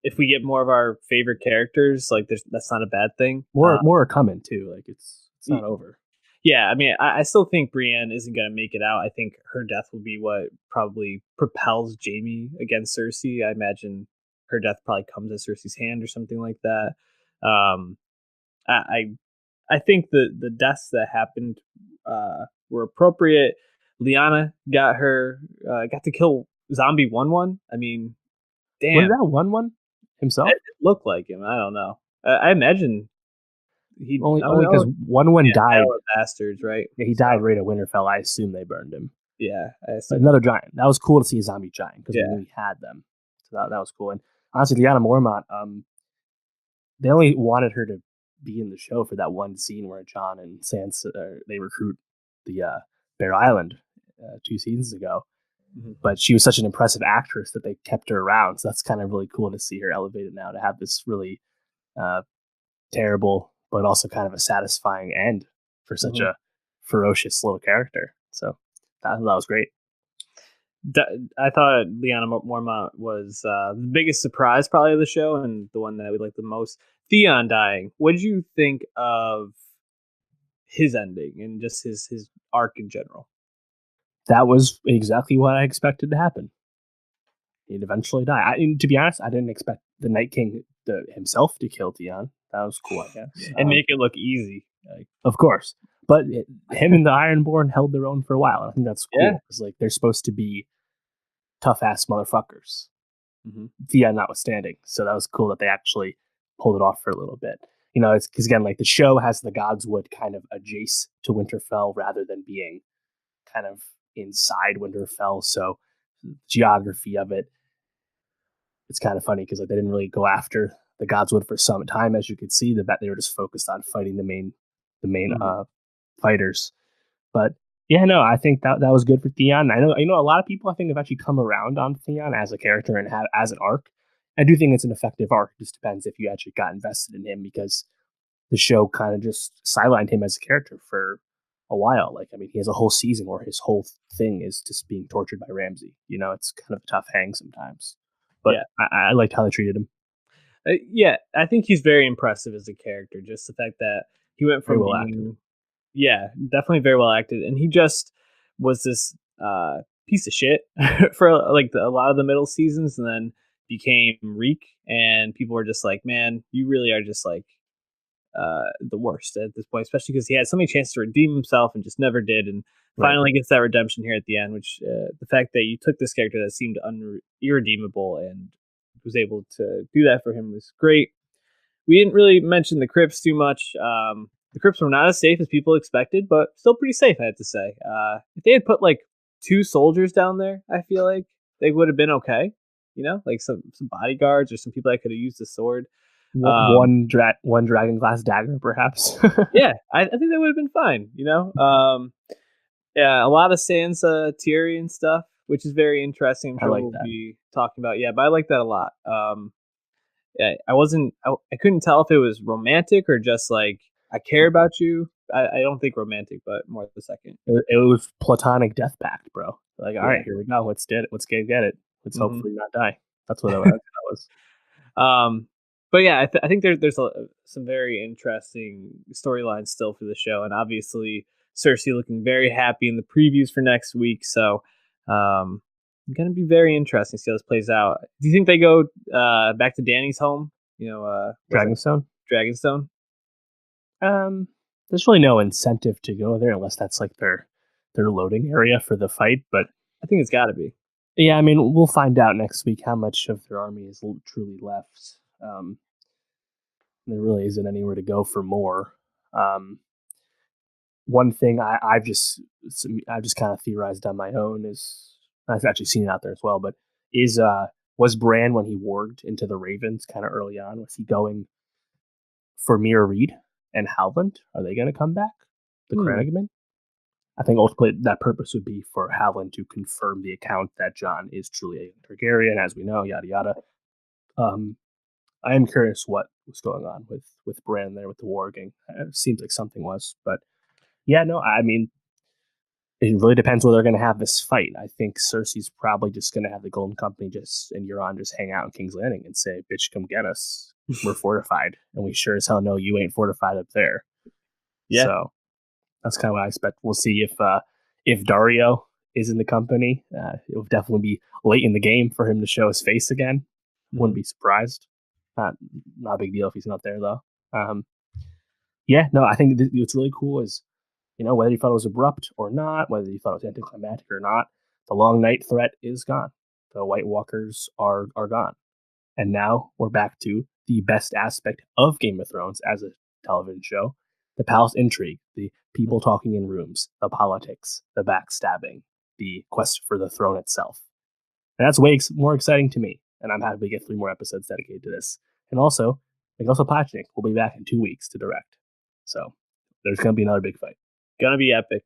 If we get more of our favorite characters, like that's not a bad thing. More are coming too. Like it's not over. Yeah, I mean, I still think Brienne isn't going to make it out. I think her death will be what probably propels Jamie against Cersei. I imagine her death probably comes at Cersei's hand or something like that. I think the deaths that happened were appropriate. Lyanna got to kill Zombie 1-1. I mean, damn. Was that 1-1 himself? It looked like him. I don't know. I imagine he only because 1-1 died. Bastards, right? Yeah, he died right at Winterfell. I assume they burned him. Yeah, another giant. That was cool to see a zombie giant because we knew he had them. So that was cool. And honestly, Lyanna Mormont, they only wanted her to be in the show for that one scene where Jon and Sansa they recruit the Bear Island 2 seasons ago. Mm-hmm. But she was such an impressive actress that they kept her around. So that's kind of really cool to see her elevated now to have this really terrible, but also kind of a satisfying end for such a ferocious little character. So that was great. I thought Lyanna Mormont was the biggest surprise probably of the show and the one that we liked the most. Theon dying. What did you think of his ending and just his arc in general? That was exactly what I expected to happen. He'd eventually die. To be honest, I didn't expect the Night King himself to kill Theon. That was cool, I guess. And make it look easy. Of course. But him and the Ironborn held their own for a while. I think that's cool. Because like they're supposed to be tough-ass motherfuckers. Mm-hmm. Theon notwithstanding. So that was cool that they actually pulled it off for a little bit. You know, it's because, again, like the show has the Godswood kind of adjacent to Winterfell rather than being kind of inside Winterfell. So geography of it, it's kind of funny because like they didn't really go after the Godswood for some time, as you could see. They were just focused on fighting the main fighters. But yeah, no, I think that was good for Theon. I know a lot of people I think have actually come around on Theon as a character and as an arc. I do think it's an effective arc. It just depends if you actually got invested in him because the show kind of just sidelined him as a character for a while. Like, I mean, he has a whole season where his whole thing is just being tortured by Ramsay. You know, it's kind of a tough hang sometimes. But yeah. I liked how they treated him. Yeah, I think he's very impressive as a character. Just the fact that he went from definitely very well acted, and he just was this piece of shit for like a lot of the middle seasons, and then became Reek, and people were just like, "Man, you really are just like the worst at this point," especially because he had so many chances to redeem himself and just never did, and finally gets that redemption here at the end. Which the fact that you took this character that seemed irredeemable and was able to do that for him was great. We didn't really mention the crypts too much. The crypts were not as safe as people expected, but still pretty safe, I have to say. If they had put like 2 soldiers down there, I feel like they would have been okay. You know, like some bodyguards or some people that could have used the sword. One dragon glass dagger, perhaps. Yeah, I think that would have been fine. You know, yeah, a lot of Sansa Tyrion stuff, which is very interesting. I'm sure we'll be talking about. Yeah, but I like that a lot. Yeah, I couldn't tell if it was romantic or just like I care about you. I don't think romantic, but more the second. It was platonic death pact, bro. Like, all right, here we go. Let's get it. Let's get it. Let's hopefully not die. That's what that was. But yeah, I think there's some very interesting storylines still for the show, and obviously Cersei looking very happy in the previews for next week. So, going to be very interesting to see how this plays out. Do you think they go back to Dany's home? You know, Dragonstone. Dragonstone. There's really no incentive to go there unless that's like their their loading area for the fight, but I think it's got to be. Yeah, I mean, we'll find out next week how much of their army is truly left. There really isn't anywhere to go for more. One thing I've just kind of theorized on my own is I've actually seen it out there as well, but is was Bran when he warged into the Ravens kind of early on? Was he going for Mira Reed and Howland? Are they going to come back? The Crannogman? I think ultimately that purpose would be for Howland to confirm the account that Jon is truly a Targaryen, as we know, yada yada. I am curious what was going on with Bran there with the warging. It seems like something was, but yeah, no, I mean, it really depends where they're going to have this fight. I think Cersei's probably just going to have the Golden Company and Euron just hang out in King's Landing and say, "Bitch, come get us. We're fortified, and we sure as hell know you ain't fortified up there." Yeah. So that's kind of what I expect. We'll see if Dario is in the company. It will definitely be late in the game for him to show his face again. Wouldn't be surprised. Not a big deal if he's not there though. Yeah, no, I think what's really cool is, whether you thought it was abrupt or not, whether you thought it was anticlimactic or not, the long night threat is gone. The White Walkers are gone. And now we're back to the best aspect of Game of Thrones as a television show, the palace intrigue, the people talking in rooms, the politics, the backstabbing, the quest for the throne itself. And that's way more exciting to me. And I'm happy to get 3 more episodes dedicated to this. And also, Miguel Sapochnik will be back in 2 weeks to direct. So there's going to be another big fight. Gonna be epic.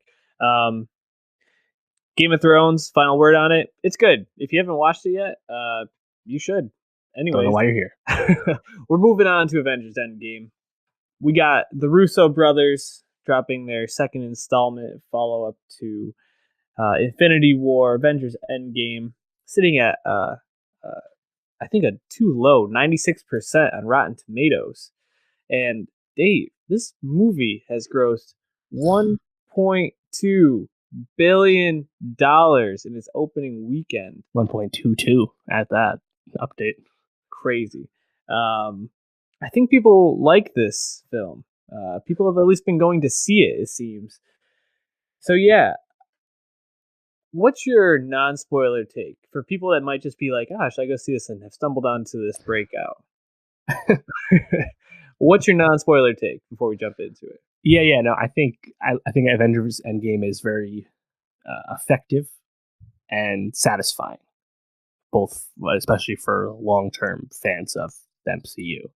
Game of Thrones, final word on it. It's good. If you haven't watched it yet, you should. Anyways, don't know why you're here. We're moving on to Avengers Endgame. We got the Russo brothers dropping their second installment follow-up to Infinity War, Avengers Endgame, sitting at I think a too low 96% on Rotten Tomatoes. And Dave, this movie has grossed $1.2 billion in its opening weekend. 1.22 at that update. Crazy. I think people like this film. People have at least been going to see it seems. So yeah. What's your non-spoiler take for people that might just be like, should I go see this and have stumbled onto this breakout? What's your non-spoiler take before we jump into it? Yeah, no, I think Avengers Endgame is very effective and satisfying, both, especially for long-term fans of the MCU.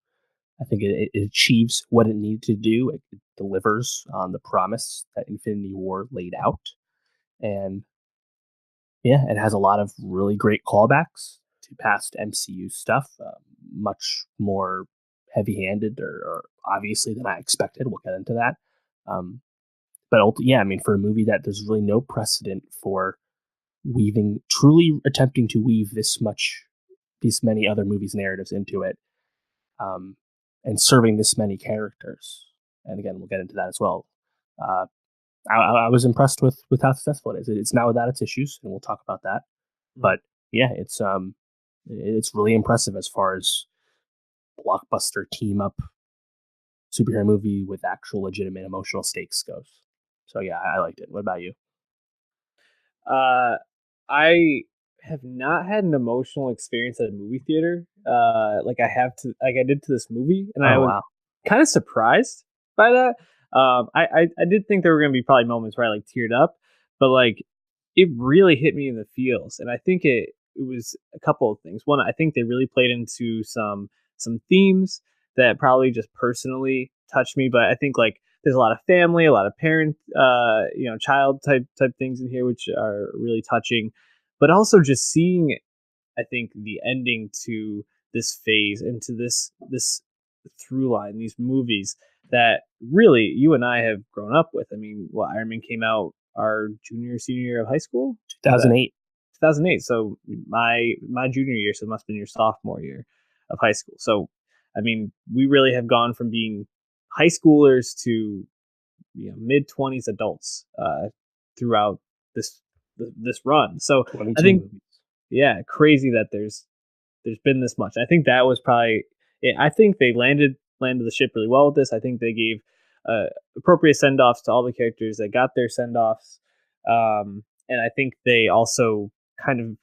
I think it achieves what it needed to do. It delivers on the promise that Infinity War laid out. And yeah, it has a lot of really great callbacks to past MCU stuff, much more heavy-handed or obviously than I expected. We'll get into that. But yeah, I mean, for a movie that there's really no precedent for truly attempting to weave these many other movies' narratives into it, and serving this many characters. And again, we'll get into that as well. I was impressed with how successful it is. It's not without its issues, and we'll talk about that. But yeah, it's really impressive as far as blockbuster team up superhero movie with actual legitimate emotional stakes goes. So yeah, I liked it. What about you? I have not had an emotional experience at a movie theater like I did to this movie, and I was kind of surprised by that. I did think there were going to be probably moments where I like teared up, but like it really hit me in the feels, and I think it was a couple of things. One, I think they really played into some themes that probably just personally touched me, but I think like there's a lot of family, a lot of parent, child type things in here, which are really touching, but also just seeing, I think, the ending to this phase into this through line, these movies that really you and I have grown up with. I mean, Iron Man came out our senior year of high school? 2008. 2008. So my junior year, so it must have been your sophomore year of high school. So, I mean, we really have gone from being high schoolers to mid-20s adults throughout this run. So I think, movies. Crazy that there's been this much. I think that was probably it. I think they landed the ship really well with this. I think they gave appropriate send-offs to all the characters that got their send-offs. And I think they also kind of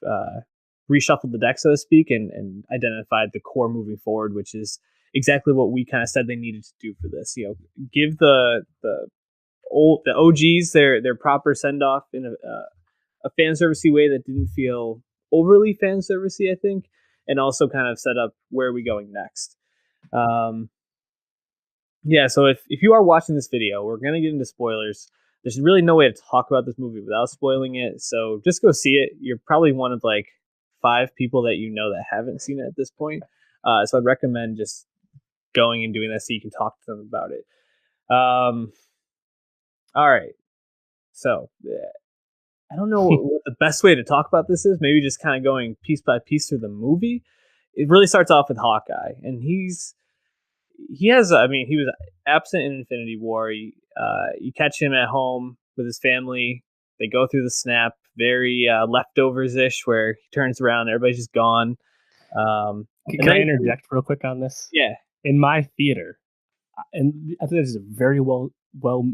reshuffled the deck, so to speak, and identified the core moving forward, which is exactly what we kind of said they needed to do for this. Give the OGs their proper send off in a fan servicey way that didn't feel overly fan servicey, I think, and also kind of set up where are we going next. Yeah, so if you are watching this video, we're gonna get into spoilers. There's really no way to talk about this movie without spoiling it, so just go see it. You're probably one of like 5 people that you know that haven't seen it at this point. So I'd recommend just going and doing that so you can talk to them about it. All right. So I don't know what the best way to talk about this is. Maybe just kind of going piece by piece through the movie. It really starts off with Hawkeye, and he was absent in Infinity War. You catch him at home with his family. They go through the snap, very leftovers ish, where he turns around, everybody's just gone. Can I interject real quick on this? Yeah. In my theater, and I think this is a very well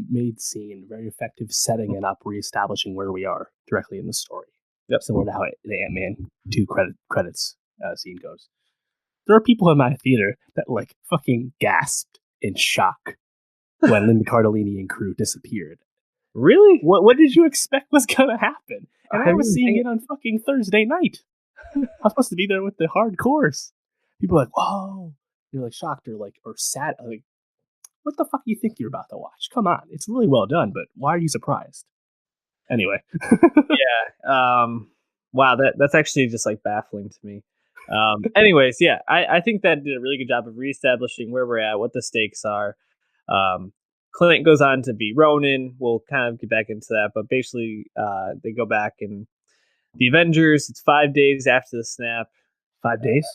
made scene, very effective setting and up, reestablishing where we are directly in the story. Yep. Similar to how the Ant-Man 2 credits scene goes. There are people in my theater that like fucking gasped in shock when Linda Cardellini and crew disappeared. Really? What did you expect was gonna happen? And I was seeing it on fucking Thursday night. I was supposed to be there with the hardcores. People are like, whoa. You're like shocked or sad. Like, what the fuck do you think you're about to watch? Come on. It's really well done, but why are you surprised? Anyway. Yeah. Wow, that's actually just like baffling to me. Anyways, yeah, I think that did a really good job of reestablishing where we're at, what the stakes are. Clint goes on to be Ronin. We'll kind of get back into that, but basically, they go back and the Avengers. It's 5 days after the snap. 5 days?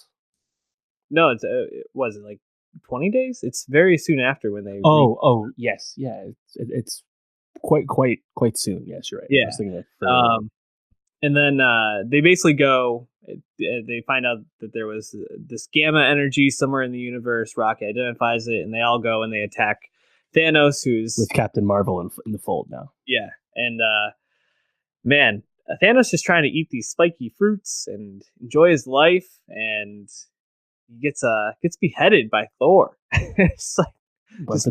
No, was it like 20 days? It's very soon after when they. Yes, yeah. It's quite soon. Yes, you're right. Yeah. I was thinking like and then they basically go. They find out that there was this gamma energy somewhere in the universe. Rocket identifies it, and they all go and they attack Thanos, who's with Captain Marvel in the fold now. Yeah, and man, Thanos just trying to eat these spiky fruits and enjoy his life, and he gets beheaded by Thor. It's like just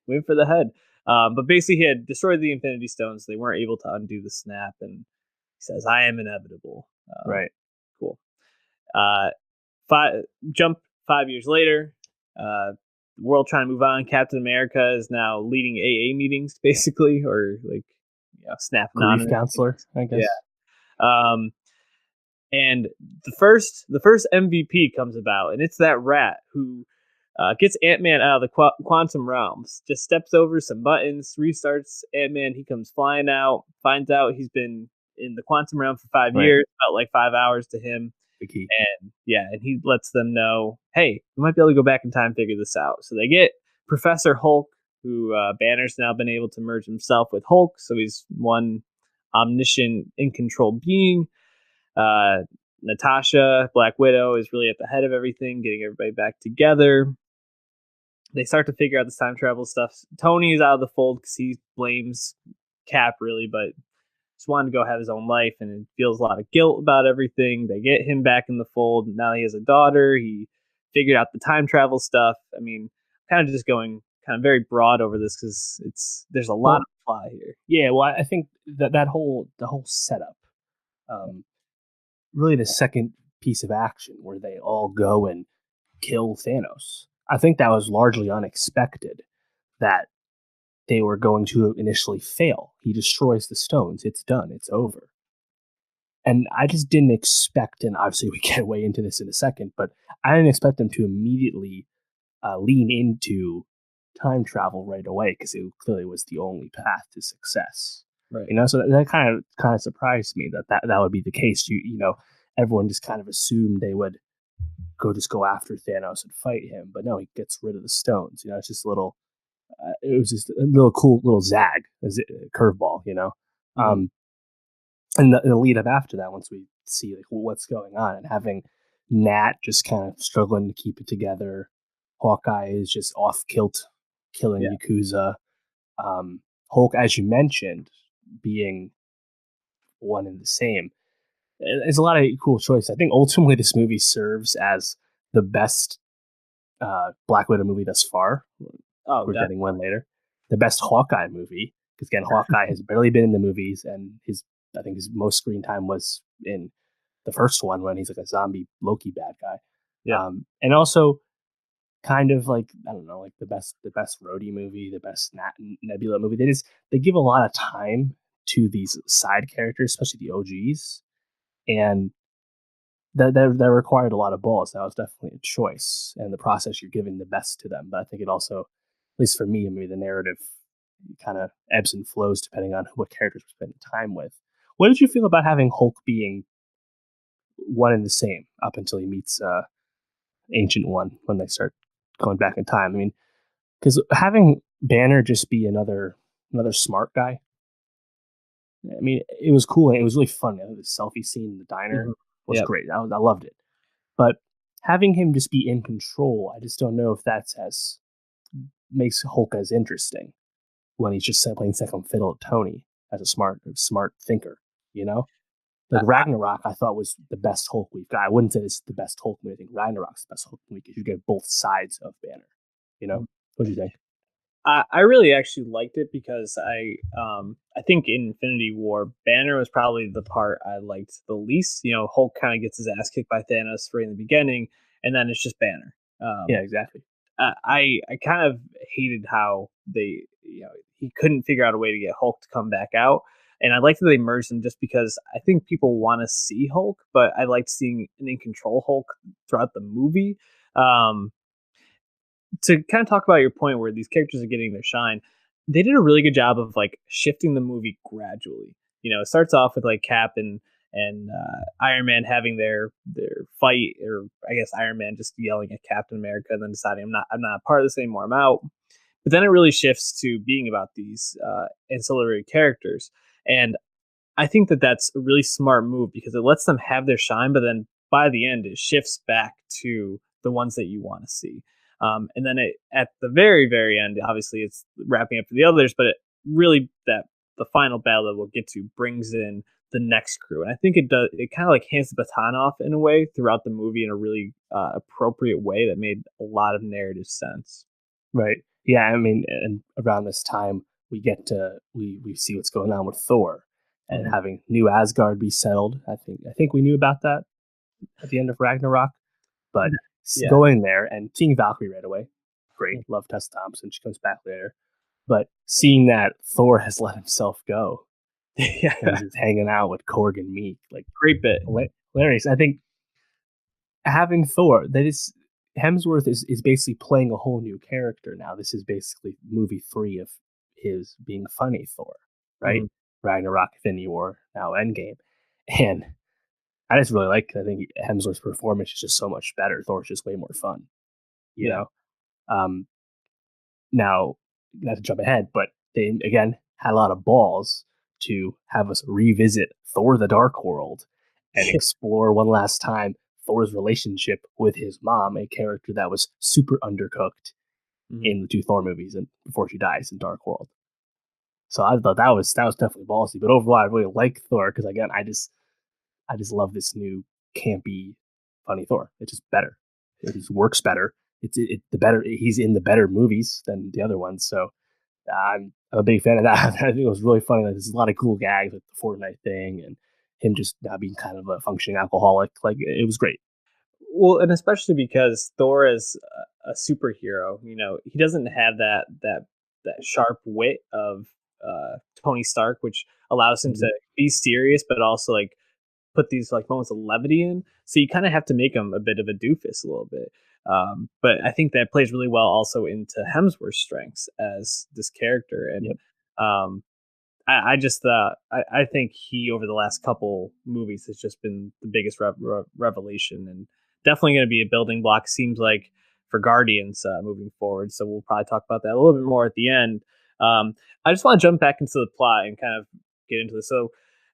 went for the head. But basically, he had destroyed the Infinity Stones. So they weren't able to undo the snap, and he says, "I am inevitable." Right. Cool. Jump 5 years later. The world trying to move on. Captain America is now leading AA meetings, basically, or like snap grief counselor, I guess. Yeah. And the first MVP comes about, and it's that rat who gets Ant-Man out of the quantum realms. Just steps over some buttons, restarts Ant-Man. He comes flying out, finds out he's been in the quantum realm for 5 years, about like 5 hours to him. The key. And he lets them know, hey, we might be able to go back in time and figure this out. So they get Professor Hulk, who Banner's now been able to merge himself with Hulk, so he's one omniscient, in control being. Natasha, Black Widow, is really at the head of everything, getting everybody back together. They start to figure out this time travel stuff. Tony is out of the fold because he blames Cap, really, but just wanted to go have his own life, and it feels a lot of guilt about everything. They get him back in the fold. Now he has a daughter. He figured out the time travel stuff. I mean, kind of just going kind of very broad over this because there's a lot of plot here. Yeah, well, I think that whole setup, really the second piece of action where they all go and kill Thanos. I think that was largely unexpected that they were going to initially fail. He destroys the stones. It's done. It's over. And I just didn't expect, and obviously we get way into this in a second, but I didn't expect them to immediately lean into time travel right away because it clearly was the only path to success. Right. So that kind of surprised me that would be the case. Everyone just kind of assumed they would go after Thanos and fight him, but no, he gets rid of the stones. It's just a little. It was just a little cool little zag, a curveball, Mm-hmm. And the lead up after that, once we see like what's going on, and having Nat just kind of struggling to keep it together, Hawkeye is just off kilt, killing Yakuza. Hulk, as you mentioned, being one and the same. It's a lot of cool choice. I think ultimately this movie serves as the best Black Widow movie thus far. Oh, We're definitely. getting one later. The best Hawkeye movie, because again, Hawkeye has barely been in the movies, and I think his most screen time was in the first one when he's like a zombie Loki bad guy. Yeah. And also kind of like, I don't know, like the best Rhodey movie, the best Nebula movie. They give a lot of time to these side characters, especially the OGs, and that required a lot of balls. That was definitely a choice, and the process you're giving the best to them. But I think it also, at least for me, maybe the narrative kind of ebbs and flows depending on what characters we're spending time with. What did you feel about having Hulk being one and the same up until he meets Ancient One when they start going back in time? I mean, because having Banner just be another smart guy. I mean, it was cool and it was really fun. The selfie scene in the diner Hmm. was Yeah. great. I loved it. But having him just be in control, I just don't know if that's as makes Hulk as interesting when he's just playing second fiddle to Tony as a smart thinker. You know, like Ragnarok, I thought was the best Hulk we've got. I wouldn't say it's the best Hulk movie. I think Ragnarok's the best Hulk movie because you get both sides of Banner. You know, what do you think? I really actually liked it because I think in Infinity War, Banner was probably the part I liked the least. You know, Hulk kind of gets his ass kicked by Thanos right in the beginning, and then it's just Banner. Yeah, exactly. I kind of hated how they, you know, he couldn't figure out a way to get Hulk to come back out. And I like that they merged him just because I think people want to see Hulk, but I liked seeing an in control Hulk throughout the movie. Um, to kind of talk about your point where these characters are getting their shine, they did a really good job of like shifting the movie gradually. You know, it starts off with like Cap and Iron Man having their fight, or I guess Iron Man just yelling at Captain America and then deciding I'm not a part of this anymore, I'm out. But then it really shifts to being about these ancillary characters, and I think that that's a really smart move because it lets them have their shine, but then by the end, it shifts back to the ones that you want to see. And then at the very, very end, obviously it's wrapping up for the others, but it really, that the final battle that we'll get to brings in the next crew. And I think it does, it kind of like hands the baton off in a way throughout the movie in a really appropriate way that made a lot of narrative sense. Right. Yeah, I mean, and around this time we see what's going on with Thor and Hmm. having New Asgard be settled. I think we knew about that at the end of Ragnarok, but Yeah. going there and seeing Valkyrie right away, great. Love Tessa Thompson. She comes back later, but seeing that Thor has let himself go Yeah. and he's hanging out with Korg and Meek, like Great bit. hilarious. I think having Thor, that is Hemsworth is basically playing a whole new character now. This is basically movie 3 of his being funny Thor, right? Hmm. Ragnarok, Infinity War, now Endgame, and I just really like. I think Hemsworth's performance is just so much better. Thor's just way more fun, you Yeah. know. Um, Now, not to jump ahead, but they again had a lot of balls to have us revisit Thor: The Dark World and explore one last time Thor's relationship with his mom, a character that was super undercooked Hmm. in the two Thor movies and before she dies in Dark World. So I thought that was definitely ballsy. But overall, I really like Thor because again, I just love this new campy, funny Thor. It's just better. It just works better. The better he's in the better movies than the other ones. So I'm a big fan of that. I think it was really funny. Like, there's a lot of cool gags with the Fortnite thing and him just now being kind of a functioning alcoholic. Like it was great. Well, and especially because Thor is a superhero, you know, he doesn't have that sharp wit of Tony Stark, which allows him Mhm. to be serious, but also like put these like moments of levity in. So you kind of have to make him a bit of a doofus a little bit. But I think that plays really well also into Hemsworth's strengths as this character, and Yep. um, I just I think he over the last couple movies has just been the biggest revelation, and definitely going to be a building block. Seems like for Guardians moving forward. So we'll probably talk about that a little bit more at the end. I just want to jump back into the plot and kind of get into this. So,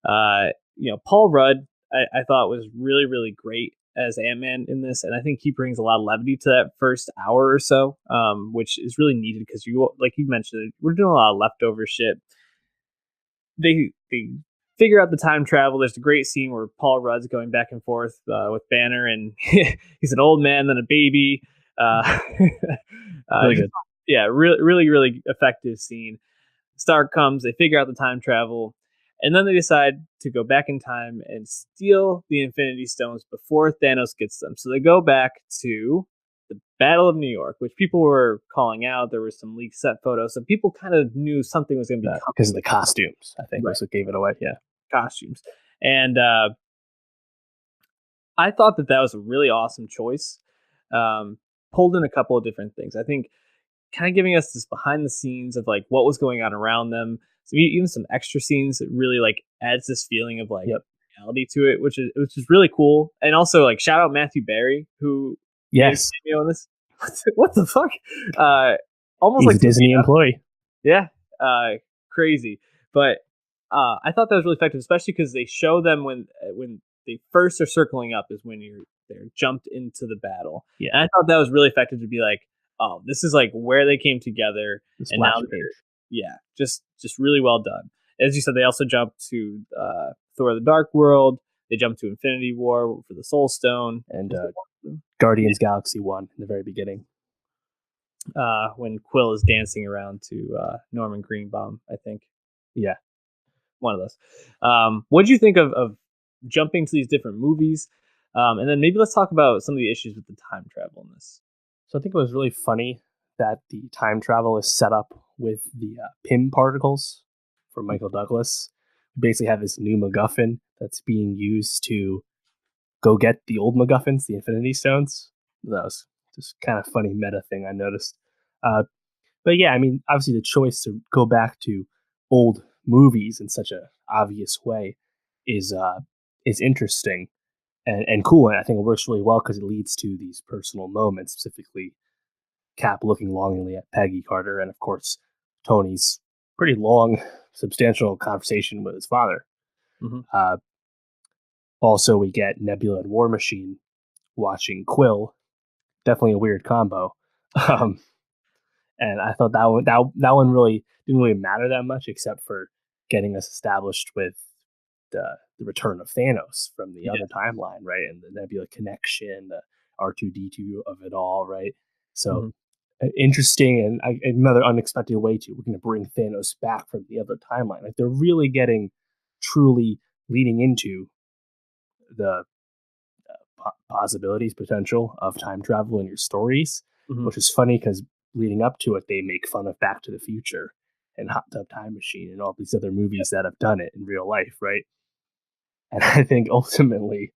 Paul Rudd, I thought was really really great as Ant-Man in this, and I think he brings a lot of levity to that first hour or so, which is really needed because you, like you mentioned, we're doing a lot of leftover shit. They figure out the time travel. There's a great scene where Paul Rudd's going back and forth with Banner, and he's an old man, then a baby. Really good. Yeah, really, really, really effective scene. Stark comes, they figure out the time travel, and then they decide to go back in time and steal the Infinity Stones before Thanos gets them. So they go back to the Battle of New York, which people were calling out. There were some leaked set photos, so people kind of knew something was going to be coming because of the costumes. I think right. was what gave it away. Yeah, costumes, and I thought that was a really awesome choice. Pulled in a couple of different things. I think kind of giving us this behind the scenes of like what was going on around them. So even some extra scenes that really like adds this feeling of like reality to it, which is really cool. And also like shout out Matthew Berry who yes made a cameo in this. What the fuck? Almost he's like a Disney employee. Yeah, crazy. But I thought that was really effective, especially because they show them when they first are circling up is when they're jumped into the battle. Yeah, and I thought that was really effective to be like, oh, this is like where they came together, and now just really well done. As you said, they also jumped to Thor: The Dark World. They jumped to Infinity War for the Soul Stone and Guardians Galaxy 1 in the very beginning. When Quill is dancing around to Norman Greenbaum, I think. Yeah, one of those. What did you think of jumping to these different movies? And then maybe let's talk about some of the issues with the time travel in this. So I think it was really funny that the time travel is set up with the Pym particles from Michael Douglas. We basically have this new MacGuffin that's being used to go get the old MacGuffins, the Infinity Stones. That was just kind of funny meta thing I noticed. But yeah, I mean, obviously the choice to go back to old movies in such a obvious way is interesting and cool, and I think it works really well because it leads to these personal moments, specifically Cap looking longingly at Peggy Carter, and of course Tony's pretty long, substantial conversation with his father. Mm-hmm. Also, we get Nebula and War Machine watching Quill. Definitely a weird combo. And I thought that one really didn't really matter that much, except for getting us established with the return of Thanos from the other timeline, right? And the Nebula connection, the R2D2 of it all, right? So interesting and another unexpected way to we're going to bring Thanos back from the other timeline. Like they're really getting truly leading into the possibilities, potential of time travel in your stories, which is funny because leading up to it, they make fun of Back to the Future and Hot Tub Time Machine and all these other movies that have done it in real life, right? And I think ultimately,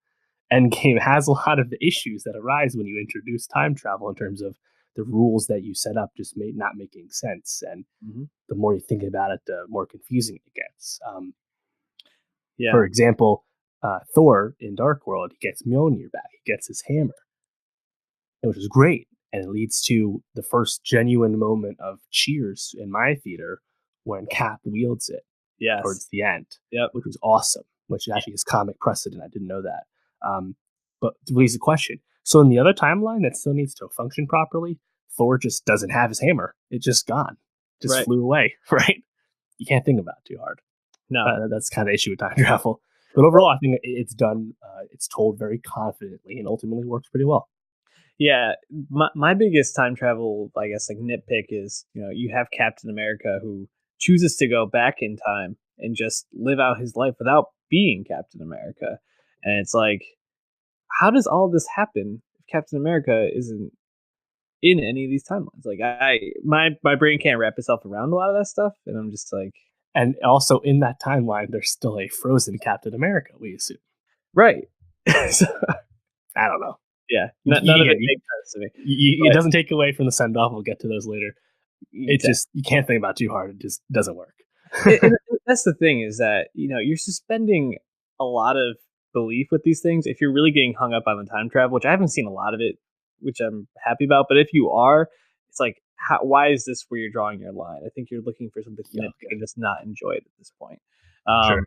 Endgame has a lot of the issues that arise when you introduce time travel in terms of the rules that you set up just not making sense. And the more you think about it, the more confusing it gets. For example, Thor in Dark World, he gets Mjolnir back. He gets his hammer, which is great. And it leads to the first genuine moment of cheers in my theater when Cap wields it towards the end, which was awesome, which actually is comic precedent. I didn't know that. But to raise the question, so in the other timeline that still needs to function properly, Thor just doesn't have his hammer. It's just gone. Just flew away, right? You can't think about it too hard. No. That's kind of the issue with time travel. But overall, I think it's done, it's told very confidently and ultimately works pretty well. Yeah, my biggest time travel, I guess, like nitpick is, you have Captain America who chooses to go back in time and just live out his life without being Captain America. And it's like, how does all this happen if Captain America isn't in any of these timelines? Like my brain can't wrap itself around a lot of that stuff. And I'm just like, and also in that timeline, there's still a frozen Captain America, we assume. Right. So, I don't know. Yeah, none of it makes sense to me. It doesn't take away from the send off. We'll get to those later. It just, you can't think about it too hard. It just doesn't work. That's the thing is that, you're suspending a lot of belief with these things if you're really getting hung up on the time travel, which I haven't seen a lot of it, which I'm happy about. But if you are, it's like, why is this where you're drawing your line? I think you're looking for something to nitpick and just not enjoy it at this point. Sure.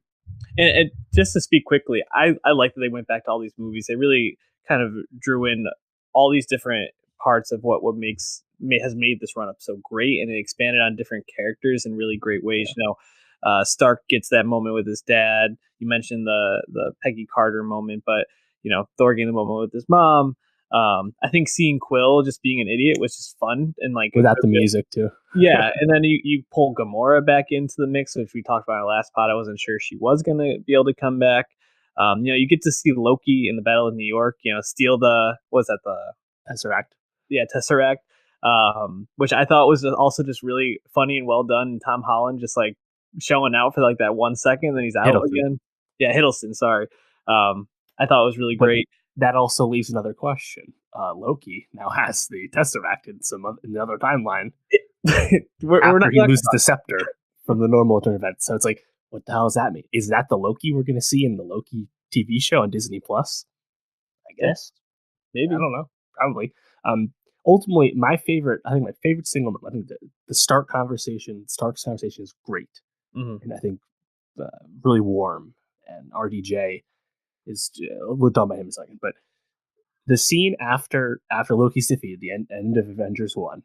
And just to speak quickly, I like that they went back to all these movies. They really kind of drew in all these different parts of what has made this run up so great, and it expanded on different characters in really great ways. Stark gets that moment with his dad. You mentioned the Peggy Carter moment, but Thor getting the moment with his mom. I think seeing Quill just being an idiot was just fun and like without the music too. Yeah, and then you pull Gamora back into the mix, which we talked about in our last pod. I wasn't sure she was gonna be able to come back. You get to see Loki in the Battle of New York. Steal the what's that the Tesseract? Yeah, Tesseract. Which I thought was also just really funny and well done. And Tom Holland just like showing out for like that 1 second, then he's out Hiddleston. again. Yeah, Hiddleston. Sorry. I thought it was really great. That also leaves another question. Loki now has the Tesseract in the other timeline. After he loses the scepter from the normal alternate event. So it's like, what the hell does that mean? Is that the Loki we're going to see in the Loki TV show on Disney Plus? I guess. Yeah, maybe. I don't know. Probably. Ultimately, my favorite single, I think the Stark's conversation is great. Mm-hmm. And I think really warm. And RDJ is, we'll talk about him in a second, but the scene after Loki's defeated, the end of Avengers 1,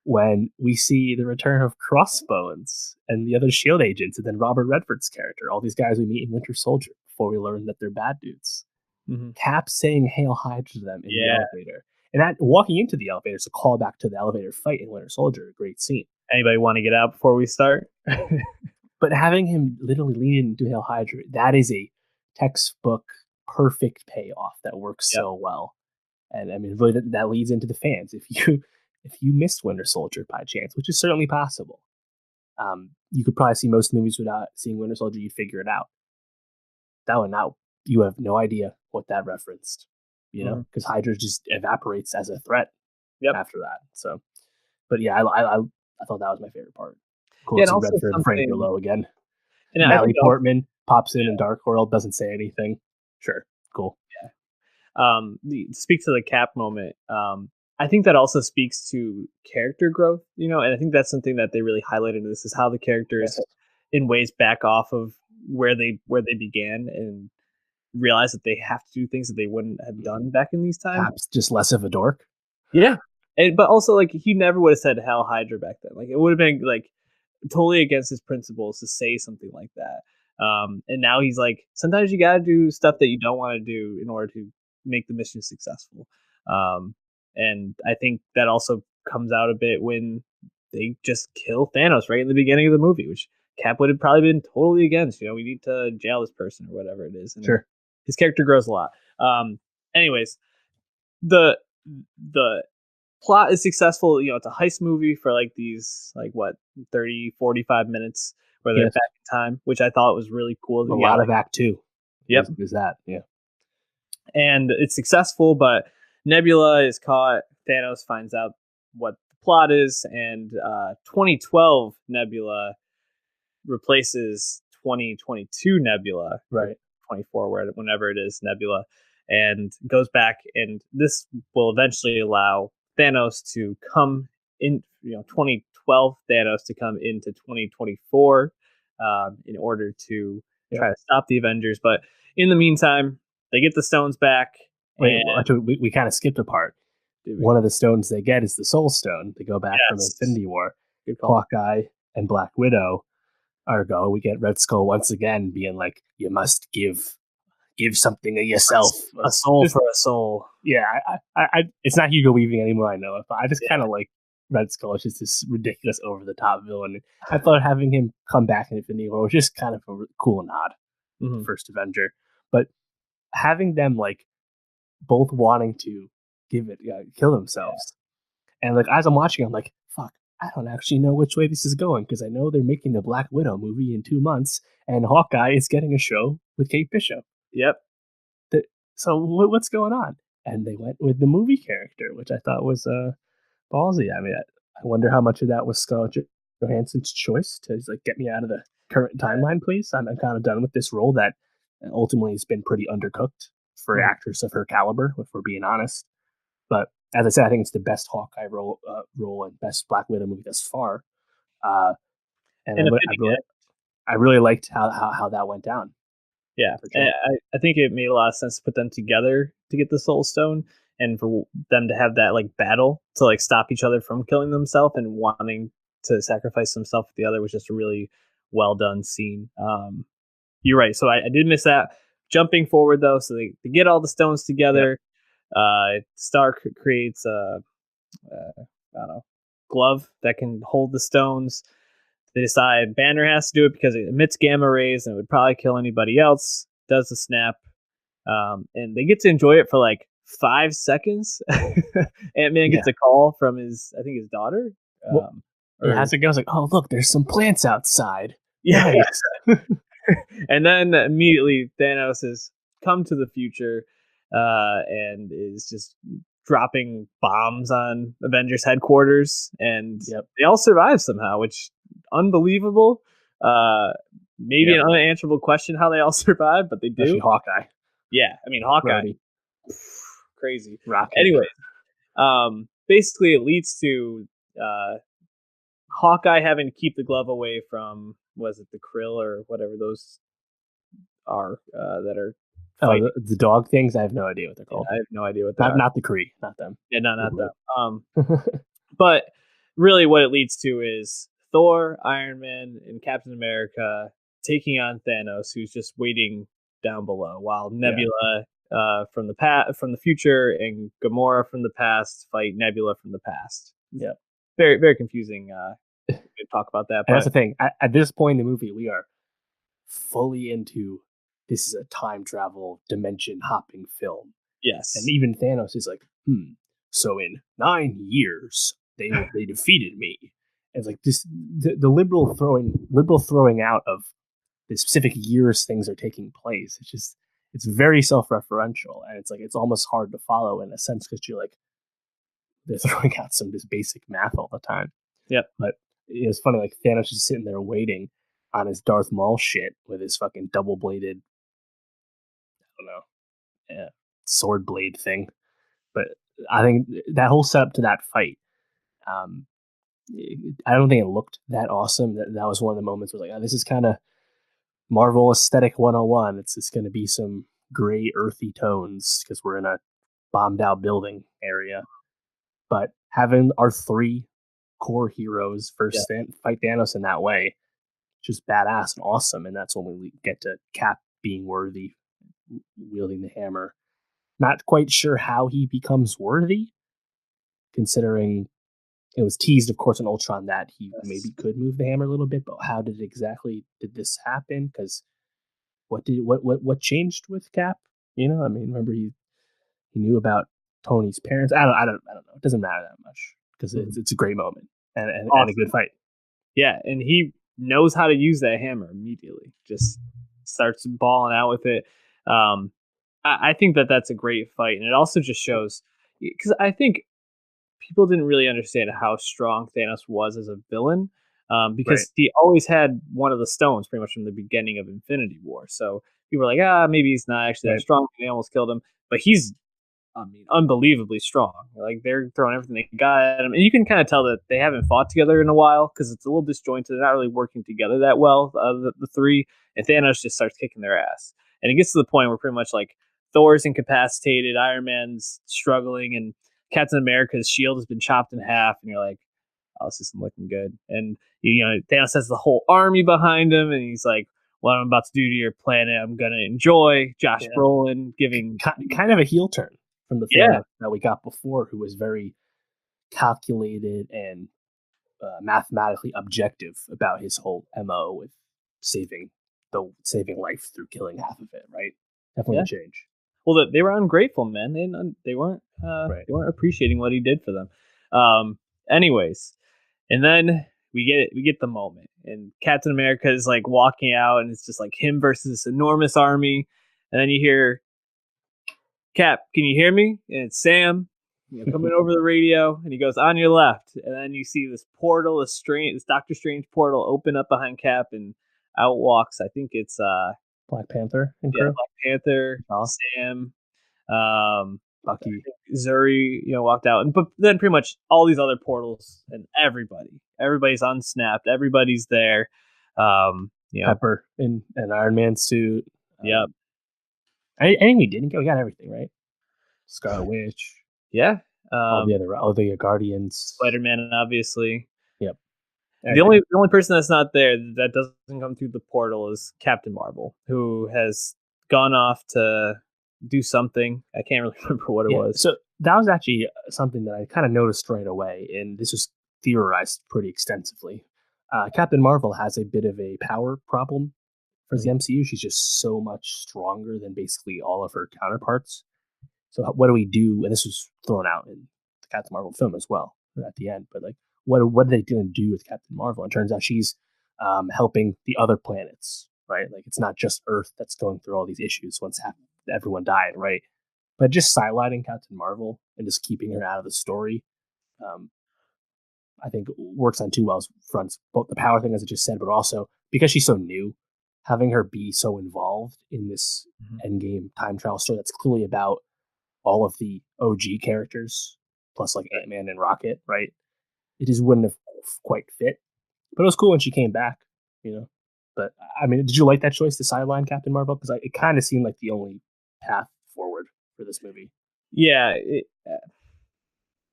when we see the return of Crossbones and the other S.H.I.E.L.D. agents, and then Robert Redford's character, all these guys we meet in Winter Soldier before we learn that they're bad dudes. Mm-hmm. Cap saying Hail Hydra to them in the elevator. And that walking into the elevator is a callback to the elevator fight in Winter Soldier. A great scene. Anybody want to get out before we start? But having him literally lean into Hail Hydra, that is a textbook perfect payoff that works so well. And I mean, really, that leads into the fans. If you missed Winter Soldier by chance, which is certainly possible, you could probably see most movies without seeing Winter Soldier. You'd figure it out. That one now, you have no idea what that referenced, because Hydra just evaporates as a threat after that. So, but yeah, I thought that was my favorite part. Cool to see Redford and Frank Grillo again. And Natalie Portman pops in Dark World, doesn't say anything. Sure, cool. Yeah. Speak to the Cap moment. I think that also speaks to character growth, and I think that's something that they really highlighted in this is how the characters in ways back off of where they began and realize that they have to do things that they wouldn't have done back in these times. Cap's just less of a dork. Yeah. But also like he never would have said Hell Hydra back then. Like it would have been like totally against his principles to say something like that. And now he's like, sometimes you got to do stuff that you don't want to do in order to make the mission successful. And I think that also comes out a bit when they just kill Thanos right in the beginning of the movie, which Cap would have probably been totally against. We need to jail this person or whatever it is. And sure. His character grows a lot. Anyways, the plot is successful. It's a heist movie for like these 30, 45 minutes where they're back in time, which I thought was really cool. A lot of Act 2. Yep. Is that, yeah. And it's successful, but Nebula is caught. Thanos finds out what the plot is, and 2012 Nebula replaces 2022 Nebula. Right. 24, whenever it is, Nebula, and goes back, and this will eventually allow Thanos to come in, 2012 Thanos to come into 2024 in order to try to stop the Avengers. But in the meantime, they get the stones back. Wait, we kind of skipped a part. One of the stones they get is the Soul Stone. They go back from Infinity War. Hawkeye and Black Widow we get Red Skull once again being like, you must give something of yourself. A soul for a soul. Yeah, I it's not Hugo Weaving anymore, I know it, but I just kind of like Red Skull. It's just this ridiculous over-the-top villain. I thought having him come back in Infinity War was just kind of a cool nod to the first Avenger. But having them like both wanting to kill themselves. And like as I'm watching, I'm like, fuck, I don't actually know which way this is going, because I know they're making the Black Widow movie in 2 months, and Hawkeye is getting a show with Kate Bishop. Yep. So what's going on? And they went with the movie character, which I thought was ballsy. I mean, I wonder how much of that was Scarlett Johansson's choice to like get me out of the current timeline, please. I'm kind of done with this role that ultimately has been pretty undercooked for an actress of her caliber, if we're being honest. But as I said, I think it's the best Hawkeye role and best Black Widow movie thus far. And I really liked how that went down. Yeah, I think it made a lot of sense to put them together to get the Soul Stone, and for them to have that like battle to like stop each other from killing themselves and wanting to sacrifice themselves for the other was just a really well done scene. You're right. So I did miss that. Jumping forward though, so they get all the stones Yep. together. Stark creates a I don't know, glove that can hold the stones. They decide Banner has to do it because it emits gamma rays and it would probably kill anybody else. Does the snap, and they get to enjoy it for like 5 seconds. Ant-Man Yeah. gets a call from I think his daughter. Well, Or as it goes, like, oh look, there's some plants outside. yeah, Nice. and then immediately Thanos has come to the future, and is just dropping bombs on Avengers headquarters, and Yep. they all survive somehow, which unbelievable. Maybe Yep. an unanswerable question how they all survive, but they Especially do. Hawkeye. Yeah, I mean Hawkeye, Brody. crazy. Rocket. Anyway, basically it leads to Hawkeye having to keep the glove away from, was it the Krill or whatever those are, that are Oh, fighting. the dog things. I have no idea what they're Yeah, called. I have no idea what they are. Not the Kree. Not them. Yeah, no, not them. But really, what it leads to is Thor, Iron Man, and Captain America taking on Thanos, who's just waiting down below, while Nebula, from from the future, and Gamora from the past fight Nebula from the past. Yeah. Very, very confusing. We could talk about that, And that's but the thing. At this point in the movie, we are fully into this is a time travel dimension hopping film. yes, And even Thanos is like, so in 9 years they defeated me. And it's like this the liberal throwing out of the specific years things are taking place. It's very self-referential, and it's like it's almost hard to follow in a sense because you're like they're throwing out some just basic math all the time. yep, But it's funny, like Thanos is sitting there waiting on his Darth Maul shit with his fucking double bladed, I don't know, sword blade thing. But I think that whole setup to that fight, um, I don't think it looked that awesome. That was one of the moments where like, oh, this is kind of Marvel aesthetic 101. It's going to be some gray, earthy tones because we're in a bombed out building area. But having our three core heroes first fight Thanos in that way, just badass and awesome. And that's when we get to Cap being worthy, wielding the hammer. Not quite sure how he becomes worthy, considering it was teased, of course, in Ultron that he maybe could move the hammer a little bit. But how did this happen? Because what changed with Cap? You know, I mean, remember he knew about Tony's parents. I don't know. It doesn't matter that much because it's a great moment and a good fight. Yeah, and he knows how to use that hammer immediately. Just starts balling out with it. I think that's a great fight, and it also just shows, because I think people didn't really understand how strong Thanos was as a villain, because he always had one of the stones pretty much from the beginning of Infinity War. So people were like, maybe he's not actually that strong. They almost killed him, but he's, I mean, unbelievably strong. Like they're throwing everything they got at him, and you can kind of tell that they haven't fought together in a while because it's a little disjointed. They're not really working together that well, the three. And Thanos just starts kicking their ass, and it gets to the point where pretty much like Thor's incapacitated, Iron Man's struggling, and Captain America's shield has been chopped in half, and you're like, oh, this isn't looking good. And Thanos has the whole army behind him, and he's like, what I'm about to do to your planet, I'm gonna enjoy. Josh Brolin giving kind of a heel turn from the Thanos that we got before, who was very calculated and mathematically objective about his whole MO with saving life through killing half of it. Right, definitely a change. Well, they were ungrateful, man. They weren't they weren't appreciating what he did for them. Anyways, and then we get the moment, and Captain America is like walking out, and it's just like him versus this enormous army, and then you hear, Cap, can you hear me? And it's Sam, coming over the radio, and he goes, on your left, and then you see this portal, this Doctor Strange portal open up behind Cap, and out walks, I think it's Black Panther and Black Panther, Sam, Bucky, Zuri, walked out, but then pretty much all these other portals, and everybody's unsnapped, everybody's there. Pepper in an Iron Man suit. Yep. I think we didn't get. We got everything right. Scarlet Witch. Yeah. All the Guardians. Spider-Man, obviously. Yep. The only person that's not there that doesn't come through the portal is Captain Marvel, who has gone off to do something. I can't really remember what it Yeah, was. so that was actually something that I kind of noticed right away, and this was theorized pretty extensively. Captain Marvel has a bit of a power problem for the Mhm. MCU. She's just so much stronger than basically all of her counterparts. So what do we do? And this was thrown out in the Captain Marvel film as well at the end. But like, what are they going to do with Captain Marvel? And it turns out she's helping the other planets, right? Like it's not just Earth that's going through all these issues once everyone died, right? But just sidelining Captain Marvel and just keeping her out of the story, um, I think works on two well fronts. Both the power thing, as I just said, but also because she's so new, having her be so involved in this Mhm. Endgame time travel story that's clearly about all of the OG characters, plus like Ant Man and Rocket, right? It just wouldn't have quite fit. But it was cool when she came back, you know. But I mean, did you like that choice to sideline Captain Marvel? Because it kind of seemed like the only path forward for this movie. Yeah,